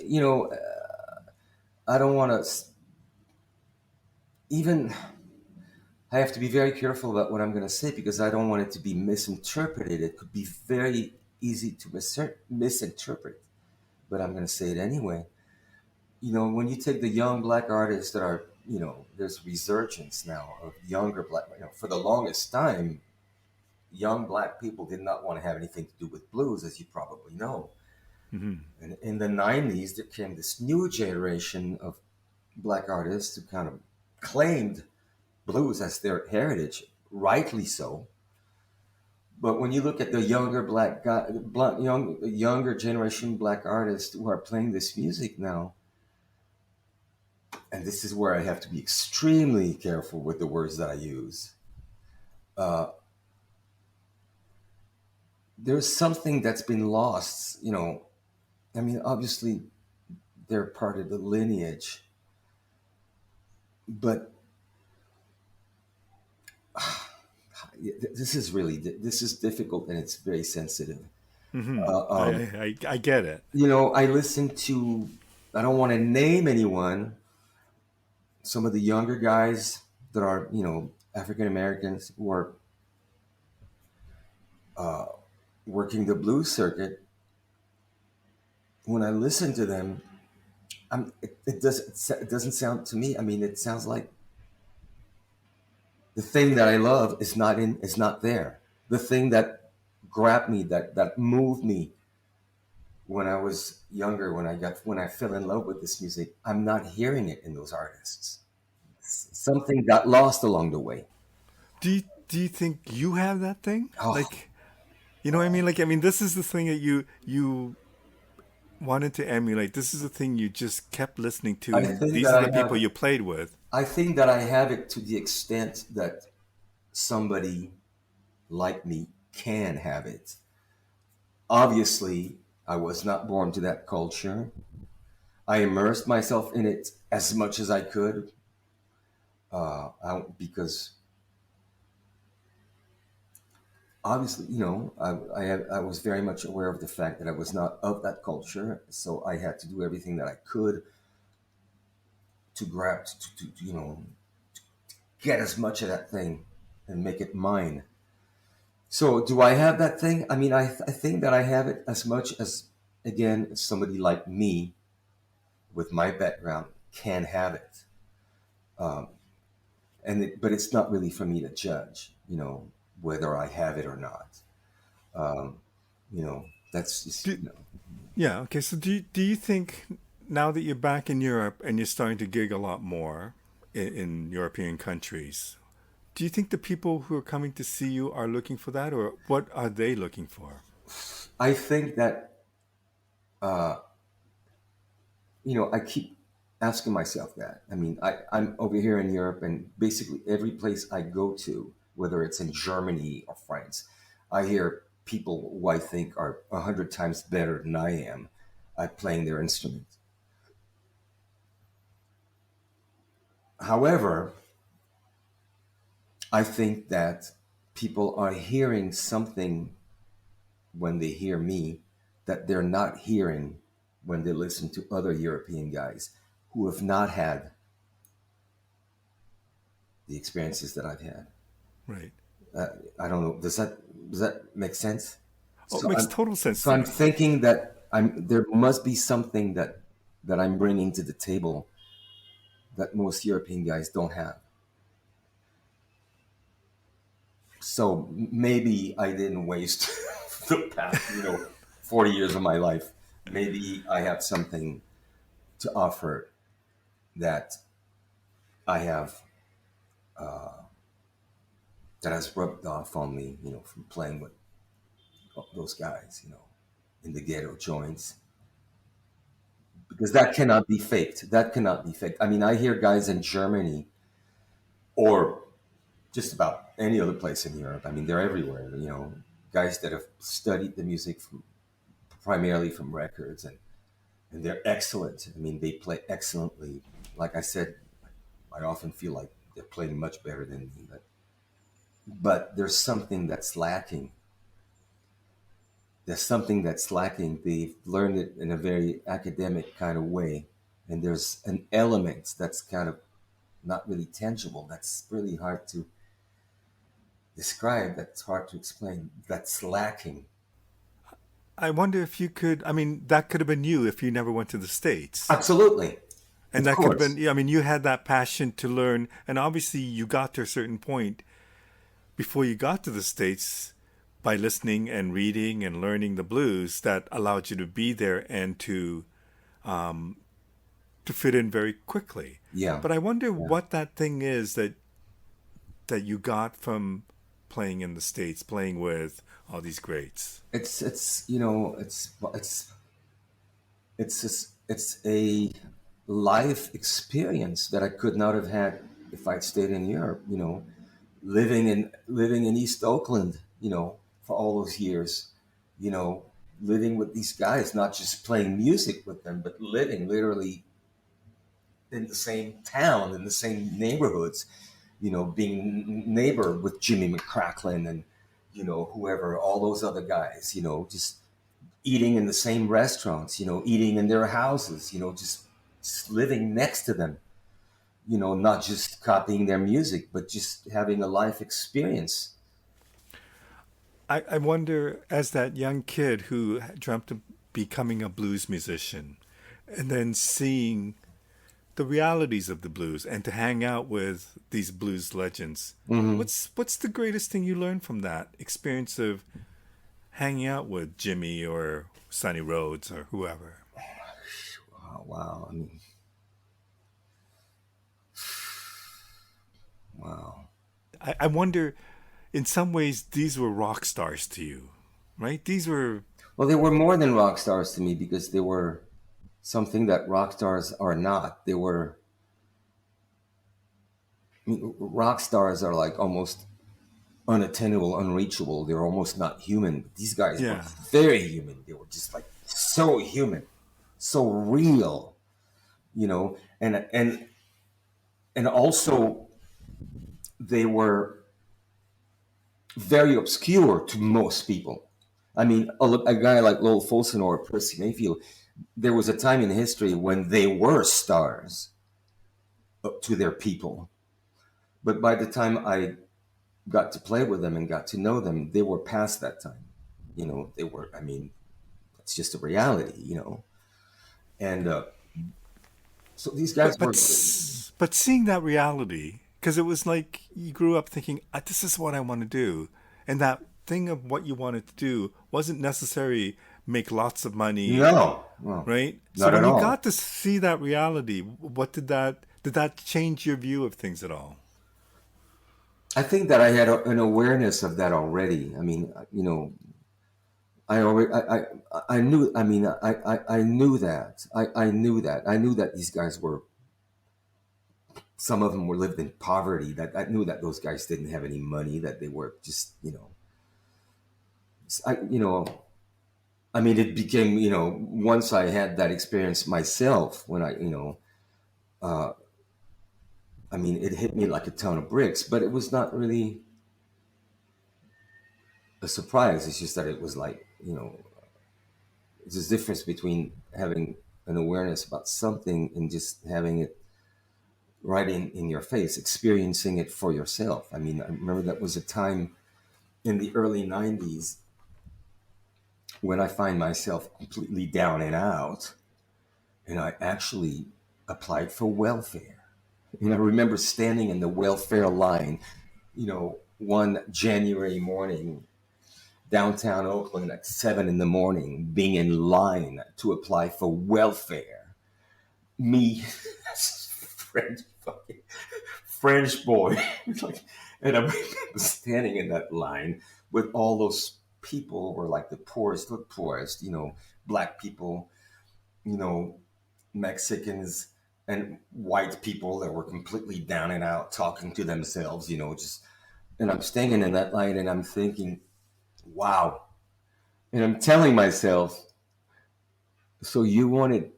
A: I don't want to even. I have to be very careful about what I'm going to say because I don't want it to be misinterpreted. It could be very easy to misinterpret, but I'm going to say it anyway. When you take the young black artists that are, there's resurgence now of younger black. For the longest time, young black people did not want to have anything to do with blues, as you probably know. And in the '90s, there came this new generation of black artists who kind of claimed blues as their heritage, rightly so. But when you look at the younger younger generation black artists who are playing this music now, and this is where I have to be extremely careful with the words that I use. Uh, there's something that's been lost. I mean, obviously they're part of the lineage, but this is difficult and it's very sensitive. Uh,
B: I,
A: um,
B: I get it.
A: I listen to. I don't want to name anyone. Some of the younger guys that are African Americans who are uh, working the blues circuit. When I listen to them, it doesn't sound to me. I mean, it sounds like the thing that I love is not there. The thing that grabbed me, that moved me when I was younger, when I fell in love with this music, I'm not hearing it in those artists. Something got lost along the way.
B: Do you think you have that thing?
A: Oh,
B: Like, you know what I mean? Like, I mean, this is the thing that you wanted to emulate. This is the thing you just kept listening to,
A: I
B: and
A: think
B: these
A: that
B: are
A: I
B: the people
A: have.
B: you played with.
A: I think that I have it to the extent that somebody like me can have it. Obviously, I was not born to that culture. I immersed myself in it as much as I could because obviously, I was very much aware of the fact that I was not of that culture. So I had to do everything that I could to grab, get as much of that thing and make it mine. So do I have that thing? I mean, I think that I have it as much as, again, somebody like me with my background can have it. Um, but it's not really for me to judge, whether I have it or not. Um, you know, that's just,
B: Do, yeah. Okay. So do you think now that you're back in Europe and you're starting to gig a lot more in European countries, do you think the people who are coming to see you are looking for that, or what are they looking for?
A: I think that I keep asking myself that. I mean, I'm over here in Europe, and basically every place I go to, whether it's in Germany or France, I hear people who I think are 100 times better than I am at playing their instruments. However, I think that people are hearing something when they hear me that they're not hearing when they listen to other European guys who have not had the experiences that I've had.
B: Right.
A: Uh, I don't know. Does that make sense?
B: Oh, it
A: So
B: makes
A: I'm
B: total sense
A: so
B: to
A: I'm
B: me.
A: thinking that there must be something that I'm bringing to the table that most European guys don't have. So maybe I didn't waste the past 40 years of my life. Maybe I have something to offer that I have that has rubbed off on me, from playing with those guys, in the ghetto joints, because that cannot be faked. That cannot be faked. I mean, I hear guys in Germany or just about any other place in Europe. I mean, they're everywhere. Guys that have studied the music primarily from records, and they're excellent. I mean, they play excellently. Like I said, I often feel like they're playing much better than me, but there's something that's lacking. There's something that's lacking. They've learned it in a very academic kind of way, and there's an element that's kind of not really tangible. That's really hard to describe. That's hard to explain. That's lacking.
B: I wonder if you could, I mean, that could have been you if you never went to the States.
A: Absolutely,
B: And
A: of
B: that could have
A: course.
B: been, yeah, I mean, you had that passion to learn. And obviously, you got to a certain point before you got to the States by listening and reading and learning the blues that allowed you to be there and to fit in very quickly.
A: Yeah,
B: But I wonder
A: yeah.
B: what that thing is that you got from playing in the States, playing with all these greats.
A: It's a life experience that I could not have had if I'd stayed in Europe. Living in East Oakland, for all those years, you know, living with these guys, not just playing music with them, but living literally in the same town, in the same neighborhoods, being neighbor with Jimmy McCracklin and whoever, all those other guys, just eating in the same restaurants, eating in their houses, just living next to them, not just copying their music, but just having a life experience.
B: I wonder, as that young kid who dreamt of becoming a blues musician and then seeing the realities of the blues and to hang out with these blues legends,
A: Hmm.
B: what's the greatest thing you learned from that experience of hanging out with Jimmy or Sonny Rhodes or whoever?
A: Oh, wow. I mean, wow.
B: I wonder, in some ways, these were rock stars to you, right? These were,
A: Well, they were more than rock stars to me because they were something that rock stars are not. I mean, rock stars are like almost unattainable, unreachable. They're almost not human. But these guys were
B: yeah.
A: very human. They were just like so human, so real, and also they were very obscure to most people. I mean, a guy like Lowell Fulson or Percy Mayfield, there was a time in history when they were stars to their people. But by the time I got to play with them and got to know them, they were past that time. They were, I mean, it's just a reality. And so these guys
B: But
A: were,
B: but seeing that reality, because it was like you grew up thinking, "This is what I want to do," and that thing of what you wanted to do wasn't necessarily make lots of money,
A: no, well,
B: right? So
A: not at
B: when you
A: all.
B: got to see that reality, what did that change your view of things at all?
A: I think that I had an awareness of that already. I mean, I already, I knew. I mean, I knew that. I knew that. I knew that these guys were. Some of them were lived in poverty. That I knew that those guys didn't have any money. That they were just, you know. I mean, it became, once I had that experience myself, when uh, I mean, it hit me like a ton of bricks. But it was not really a surprise. It's just that it was like, there's a difference between having an awareness about something and just having it right in your face, experiencing it for yourself. I mean, I remember that was a time in the early 90s when I find myself completely down and out, and I actually applied for welfare. And I remember standing in the welfare line, one January morning, downtown Oakland at 7 in the morning, being in line to apply for welfare. Me, French fucking French boy, like, and I remember standing in that line with all those people who were like the poorest of the poorest, black people, you know, Mexicans and white people that were completely down and out, talking to themselves, just. And I'm standing in that line, and I'm thinking, wow. And I'm telling myself, so you wanted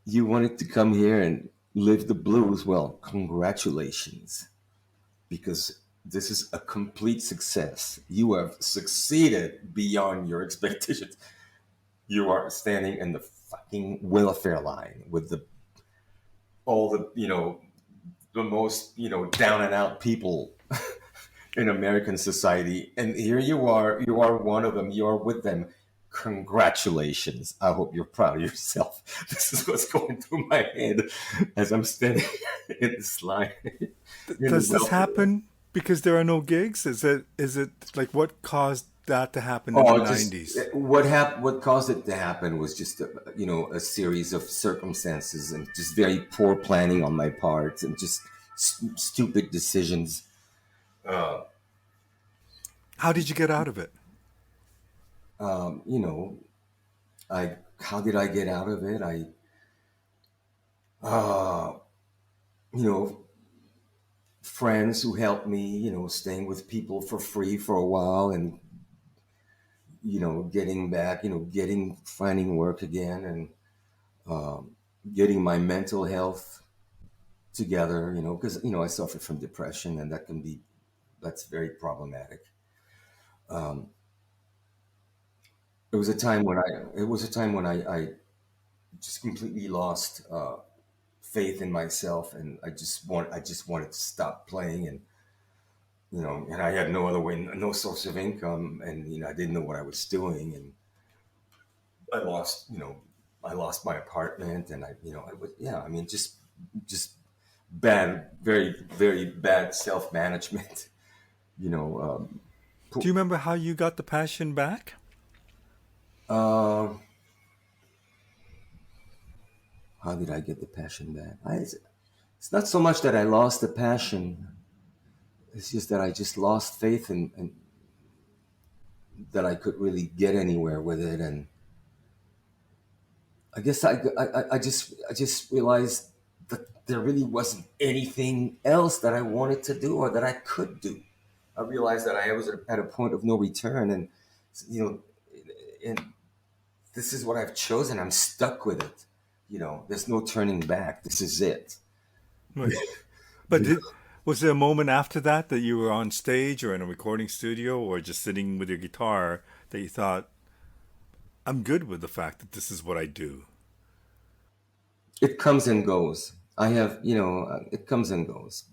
A: to come here and live the blues? Well, congratulations, because this is a complete success. You have succeeded beyond your expectations. You are standing in the fucking welfare line with all the most down and out people in American society, and here you are one of them. You are with them. Congratulations. I hope you're proud of yourself. This is what's going through my head as I'm standing in this line in the
B: Does this
A: welfare line.
B: happen because there are no gigs? Is it like what caused that to happen in the
A: Oh, just
B: 90s?
A: what caused it to happen was just a series of circumstances and just very poor planning on my part and just stupid decisions. Uh,
B: How did you get out of it?
A: um, you know, I how did I get out of it? Uh, you know, friends who helped me, staying with people for free for a while and getting back, finding work again and um, getting my mental health together, because I suffer from depression, and that's very problematic. Um, it was a time when I just completely lost faith in myself, and I just wanted to stop playing, and I had no other way, no source of income, and I didn't know what I was doing, and I lost, I lost my apartment, and I was, yeah, I mean, just bad, very, very bad self management. You know,
B: Do you remember how you got the passion back?
A: uh, how did I get the passion back? It's not so much that I lost the passion; it's just that I just lost faith in that I could really get anywhere with it, and I guess I just realized that there really wasn't anything else that I wanted to do or that I could do. I realized that I was at a point of no return, and you know, and this is what I've chosen. I'm stuck with it. There's no turning back. This is it.
B: Right. But was there a moment after that that you were on stage or in a recording studio or just sitting with your guitar that you thought, I'm good with the fact that this is what I do?
A: It comes and goes. It comes and goes.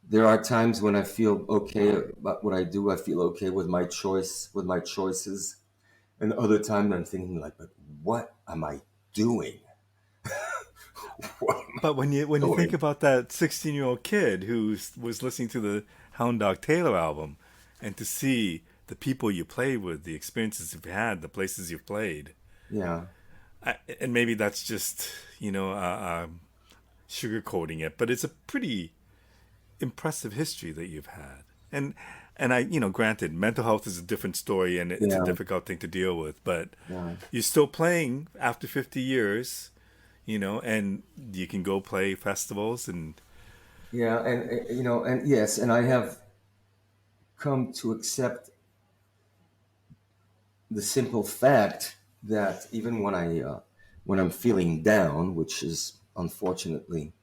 A: There are times when I feel okay about what I do. I feel okay with my choice, with my choices, and other times I'm thinking like, but what am I doing? What am
B: But
A: I
B: when you think
A: doing?
B: about that 16-year-old kid who was listening to the Hound Dog Taylor album and to see the people you played with, the experiences you've had, the places you've played,
A: Yeah.
B: and maybe that's just, sugarcoating it, but it's a pretty impressive history that you've had. And And granted, mental health is a different story and it's a
A: Yeah,
B: difficult thing to deal with, but
A: yeah,
B: you're still playing after 50 years, and you can go play festivals and
A: yeah, and and yes, and I have come to accept the simple fact that even when I'm feeling down, which is unfortunately,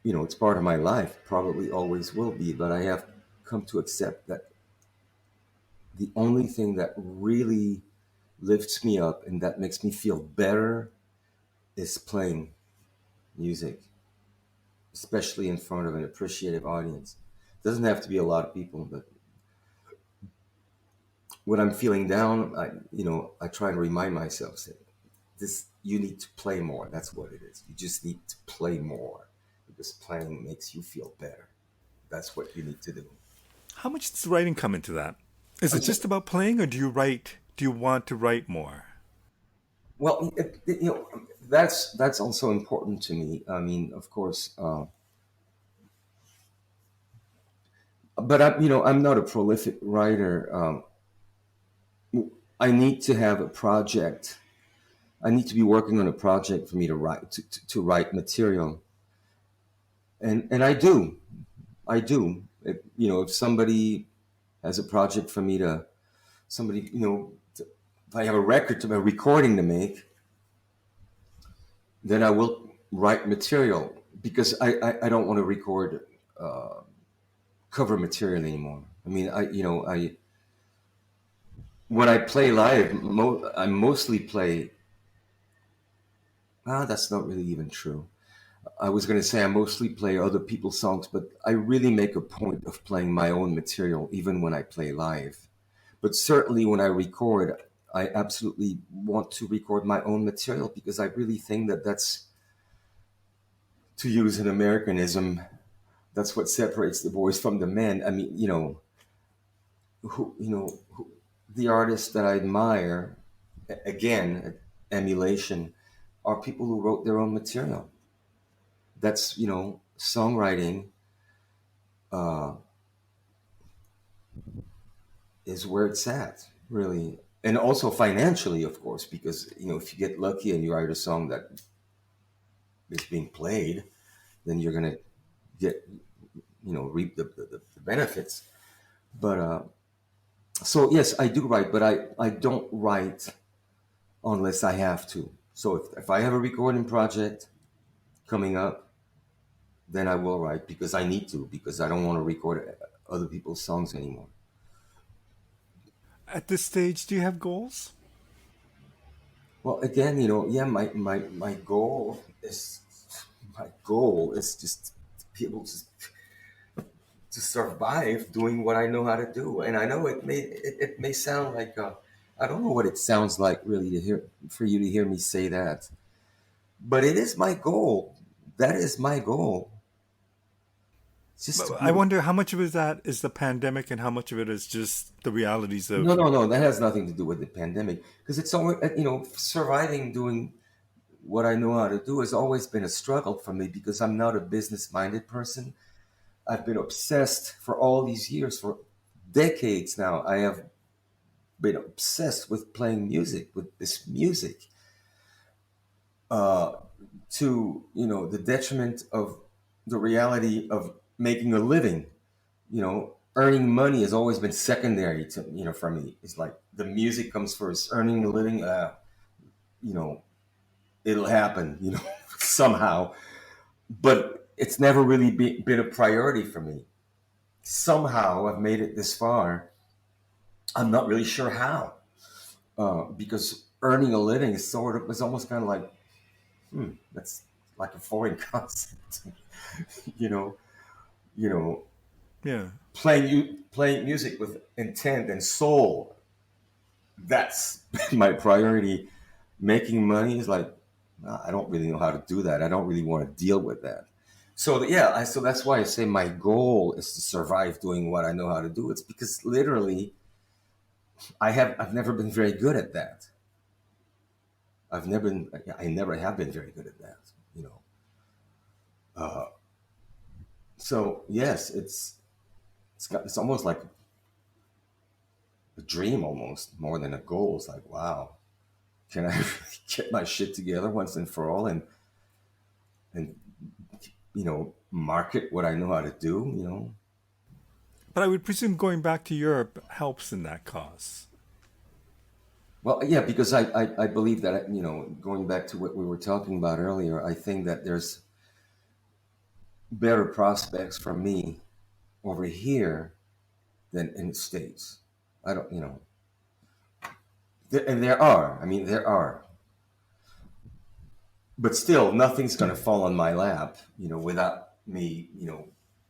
A: it's part of my life, probably always will be, but I have come to accept that the only thing that really lifts me up and that makes me feel better is playing music, especially in front of an appreciative audience. Doesn't have to be a lot of people, but when I'm feeling down, I try and remind myself, say, this, you need to play more. That's what it is. You just need to play more because playing makes you feel better. That's what you need to do.
B: how much does writing come into that? Is
A: I'm
B: it
A: so,
B: just about playing, or do you want to write more?
A: well, that's also important to me. I mean, of course, but I'm not a prolific writer. I need to have a project. I need to be working on a project for me to write to write material, and I do. If somebody has a project for me to somebody, if I have a recording to make, then I will write material because I don't want to record cover material anymore. I mean, I when I play live, I mostly play. Ah, that's not really even true. I was going to say I mostly play other people's songs, but I really make a point of playing my own material even when I play live. But certainly when I record, I absolutely want to record my own material because I really think that that's, to use an Americanism, that's what separates the boys from the men. I mean, the artists that I admire, again, emulation, are people who wrote their own material. That's, songwriting uh, is where it's at, really. And also financially, of course, because, if you get lucky and you write a song that is being played, then you're going to get, reap the benefits. But so, yes, I do write, but I don't write unless I have to. So if I have a recording project coming up, then I will write because I need to, because I don't want to record other people's songs anymore.
B: At this stage, do you have goals?
A: Well, again, yeah, my goal is just to be able to survive doing what I know how to do. And I know it may sound like I don't know what it sounds like really to hear for you to hear me say that, but it is my goal. That is my goal. It's just to
B: But
A: be
B: I
A: able.
B: wonder how much of that is the pandemic and how much of it is just the realities
A: No,
B: of.
A: no, no. That has nothing to do with the pandemic because it's always surviving doing what I know how to do has always been a struggle for me because I'm not a business minded person. I've been obsessed for all these years, for decades now. I have been obsessed with playing music, with this music, uh, to the detriment of the reality of making a living. Earning money has always been secondary to for me. It's like the music comes first. Earning a living, you know, it'll happen, somehow. But it's never really been a priority for me. Somehow I've made it this far. I'm not really sure how, because earning a living is almost kind of like, that's like a foreign concept, you know, you know,
B: Yeah.
A: playing music with intent and soul. That's my priority. Making money is like, I don't really know how to do that. I don't really want to deal with that. So yeah, so that's why I say my goal is to survive doing what I know how to do. It's because literally I've never been very good at that. I never have been very good at that. You know, uh, so yes, it's. it's almost like a dream, almost more than a goal. It's like, wow, can I get my shit together once and for all, and market what I know how to do.
B: But I would presume going back to Europe helps in that cause.
A: Well, yeah, because I believe that, going back to what we were talking about earlier, I think that there's better prospects for me over here than in the States. I don't, and there are. I mean, there are, but still, nothing's going to fall on my lap, without me,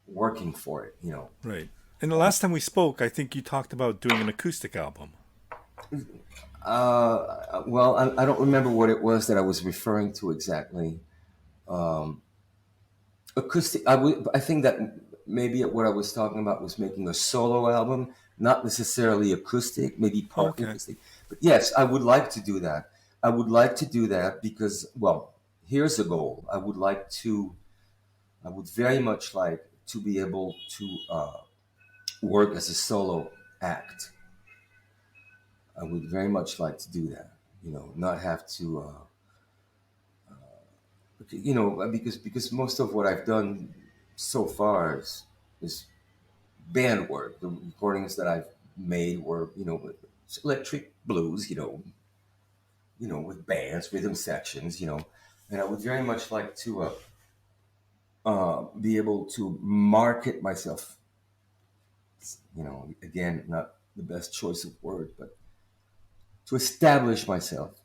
A: working for it.
B: Right. And the last time we spoke, I think you talked about doing an acoustic album.
A: Well, I don't remember what it was that I was referring to exactly. Acoustic. I think that maybe what I was talking about was making a solo album, not necessarily acoustic, maybe partly
B: Okay.
A: acoustic. But yes, I would like to do that. I would like to do that because, well, here's a goal. I would very much like to be able to work as a solo act. I would very much like to do that. Not have to, because most of what I've done so far is band work. The recordings that I've made were, with electric blues, with bands, rhythm sections, and I would very much like to be able to market myself. Again, not the best choice of word, but to establish myself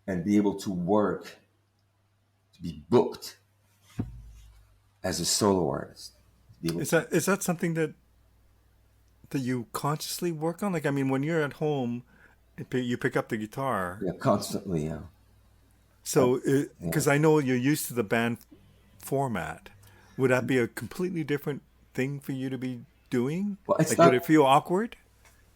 A: and be able to work, to be booked as a solo artist. To be able
B: Is
A: to,
B: that something that you consciously work on? Like, I mean, when you're at home, you pick up the guitar.
A: yeah, constantly, yeah. Uh,
B: So,
A: yeah.
B: because I know you're used to the band format, would that be a completely different thing for you to be doing?
A: Well, it's
B: Like, would
A: not.
B: it feel awkward?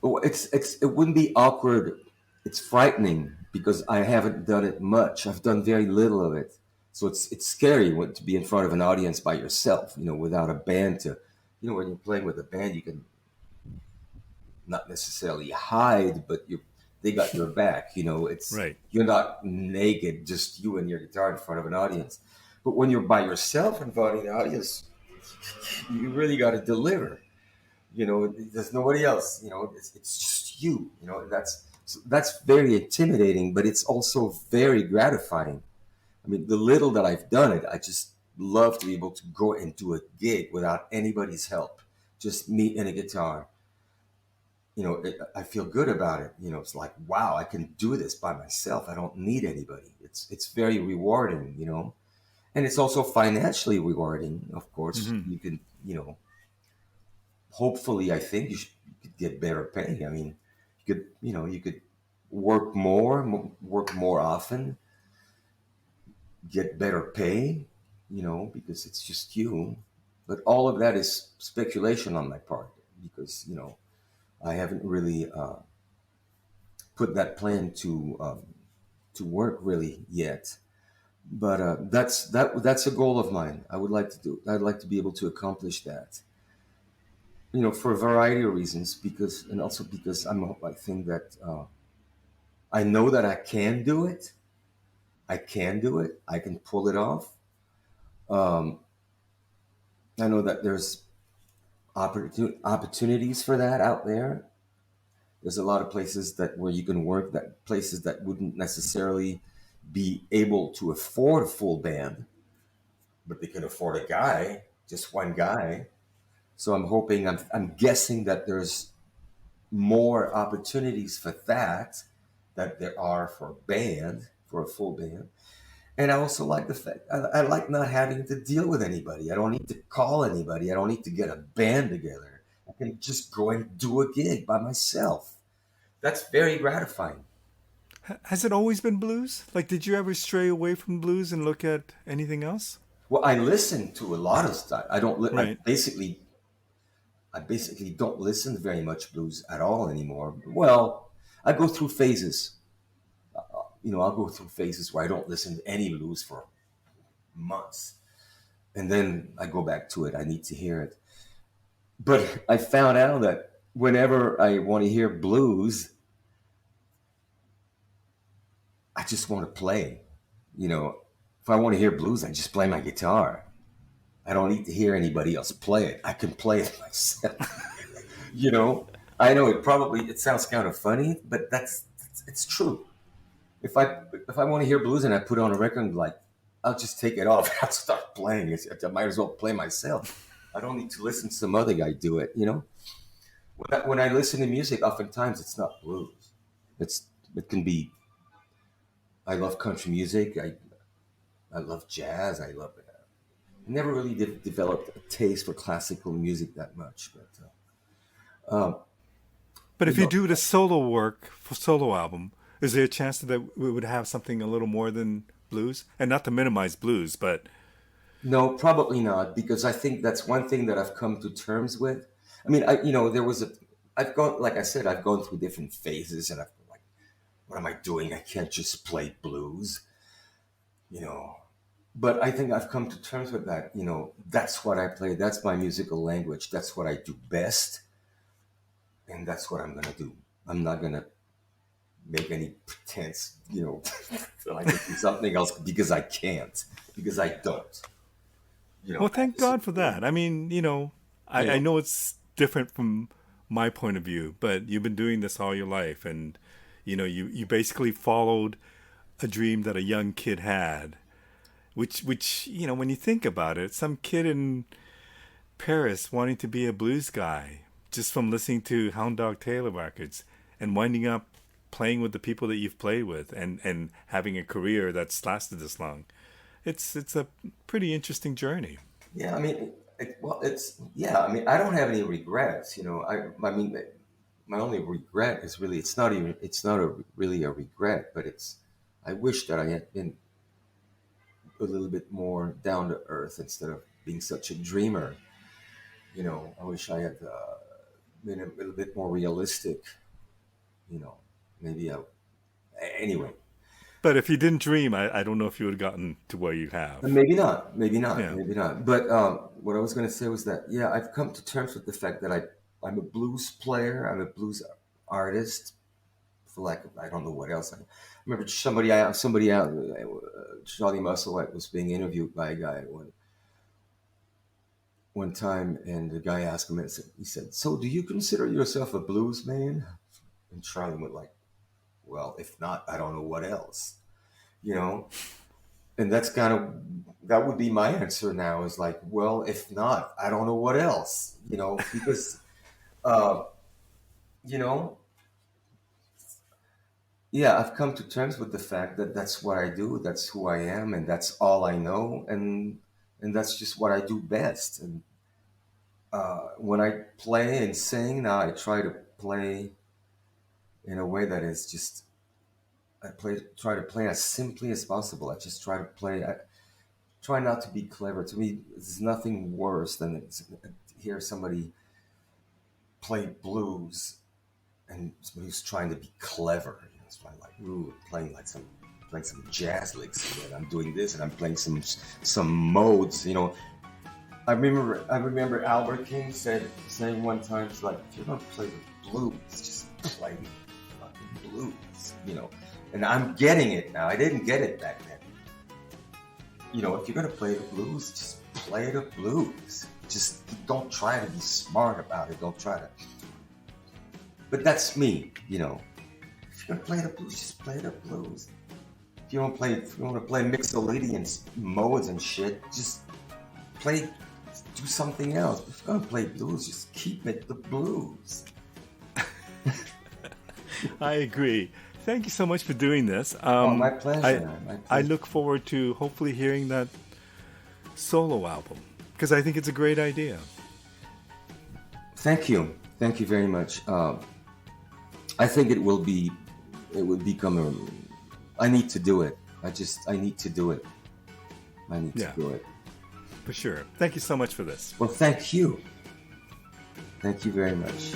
A: It wouldn't be awkward. It's frightening because I haven't done it much. I've done very little of it, so it's scary to be in front of an audience by yourself. Without a band to, when you're playing with a band, you can not necessarily hide, but they got your back. It's
B: Right.
A: you're not naked, just you and your guitar in front of an audience. But when you're by yourself in front of the audience, you really got to deliver. There's nobody else. It's just you. That's very intimidating, but it's also very gratifying. I mean, the little that I've done it, I just love to be able to go and do a gig without anybody's help, just me and a guitar. I feel good about it. It's like, wow, I can do this by myself. I don't need anybody. It's very rewarding. And it's also financially rewarding. Of course,
B: Hmm.
A: you can, hopefully, I think you could get better pay. I mean, you could work work more often, get better pay, because it's just you. But all of that is speculation on my part because, I haven't really put that plan to work really yet. But that's a goal of mine. I would like to do. I'd like to be able to accomplish that. For a variety of reasons, because and also because I think that I know that I can do it. I can do it. I can pull it off. Um, I know that there's opportunities for that out there. There's a lot of places that where you can work, that places that wouldn't necessarily be able to afford a full band, but they can afford a guy, just one guy. So I'm guessing that there's more opportunities for that there are for a band, for a full band. And I also like the fact I like not having to deal with anybody. I don't need to call anybody. I don't need to get a band together. I can just go and do a gig by myself. That's very gratifying.
B: Has it always been blues? Like, did you ever stray away from blues and look at anything else?
A: Well, I listen to a lot of stuff. I don't.
B: Right.
A: I basically don't listen to very much blues at all anymore. Well, I go through phases. I'll go through phases where I don't listen to any blues for months, and then I go back to it. I need to hear it. But I found out that whenever I want to hear blues, I just want to play. You know, if I want to hear blues, I just play my guitar. I don't need to hear anybody else play it. I can play it myself. You know, I know it sounds kind of funny, but it's true. If I want to hear blues and I put on a record, like I'll just take it off. I'll start playing it. I might as well play myself. I don't need to listen to some other guy do it. You know, when I listen to music, oftentimes it's not blues. It's it can be. I love country music. I love jazz. I love it. I never really developed a taste for classical music that much, but
B: But
A: you
B: if you
A: know,
B: do the solo work for solo album, is there a chance that we would have something a little more than blues? And not to minimize blues, but
A: no, probably not, because I think that's one thing that I've come to terms with. I mean, there was I've gone, like I said, I've gone through different phases, and I've been like, what am I doing? I can't just play blues, you know. But I think I've come to terms with that. You know, that's what I play. That's my musical language. That's what I do best, and that's what I'm gonna do. I'm not gonna make any pretense, that I can do something else because I can't, because I don't.
B: well, thank God for that. I mean,
A: You
B: I
A: know,
B: know it's different from my point of view, but you've been doing this all your life, and you basically followed a dream that a young kid had, which when you think about it, some kid in Paris wanting to be a blues guy just from listening to Hound Dog Taylor records and winding up playing with the people that you've played with and having a career that's lasted this long. It's a pretty interesting journey.
A: yeah. I mean, it's yeah. I mean, I don't have any regrets. I mean, my only regret is really it's not really a regret, but it's I wish that I had been a little bit more down to earth instead of being such a dreamer. I wish I had been a little bit more realistic. You know, maybe anyway.
B: But if you didn't dream, I don't know if you would have gotten to where you have.
A: Maybe not, maybe not,
B: Yeah.
A: maybe not. But what I was going to say was that, yeah, I've come to terms with the fact that I'm a blues player, I'm a blues artist. For lack of, I don't know what else. I remember somebody out, Charlie Muscle was being interviewed by a guy one time, and the guy asked him, and he said, "So, do you consider yourself a blues man?" And Charlie went like, "Well, if not, I don't know what else." You know, and that would be my answer now, is like, well, if not, I don't know what else, because uh you know yeah, I've come to terms with the fact that that's what I do, that's who I am, and that's all I know, and that's just what I do best. And when I play and sing now, I try to play in a way that is just try to play as simply as possible. I just try to play. I try not to be clever. To me, there's nothing worse than to hear somebody play blues and somebody who's trying to be clever. It's like, ooh, playing some jazz licks, and I'm doing this, and I'm playing some modes. I remember Albert King saying one time, it's like, if you're gonna play the blues, just play fucking blues. And I'm getting it now. I didn't get it back then. If you're gonna play the blues, just play the blues. Just don't try to be smart about it. Don't try to. But that's me. If you're gonna play the blues, just play the blues. If you want to play mixolydian modes and shit, just do something else. If you're gonna play blues, just keep it the blues.
B: I agree. Thank you so much for doing this.
A: Oh, my pleasure.
B: I look forward to hopefully hearing that solo album because I think it's a great idea.
A: Thank you. Thank you very much. I think it will become I need to do it. I need to do it. I need to do it.
B: For sure. Thank you so much for this.
A: Well, thank you. Thank you very much.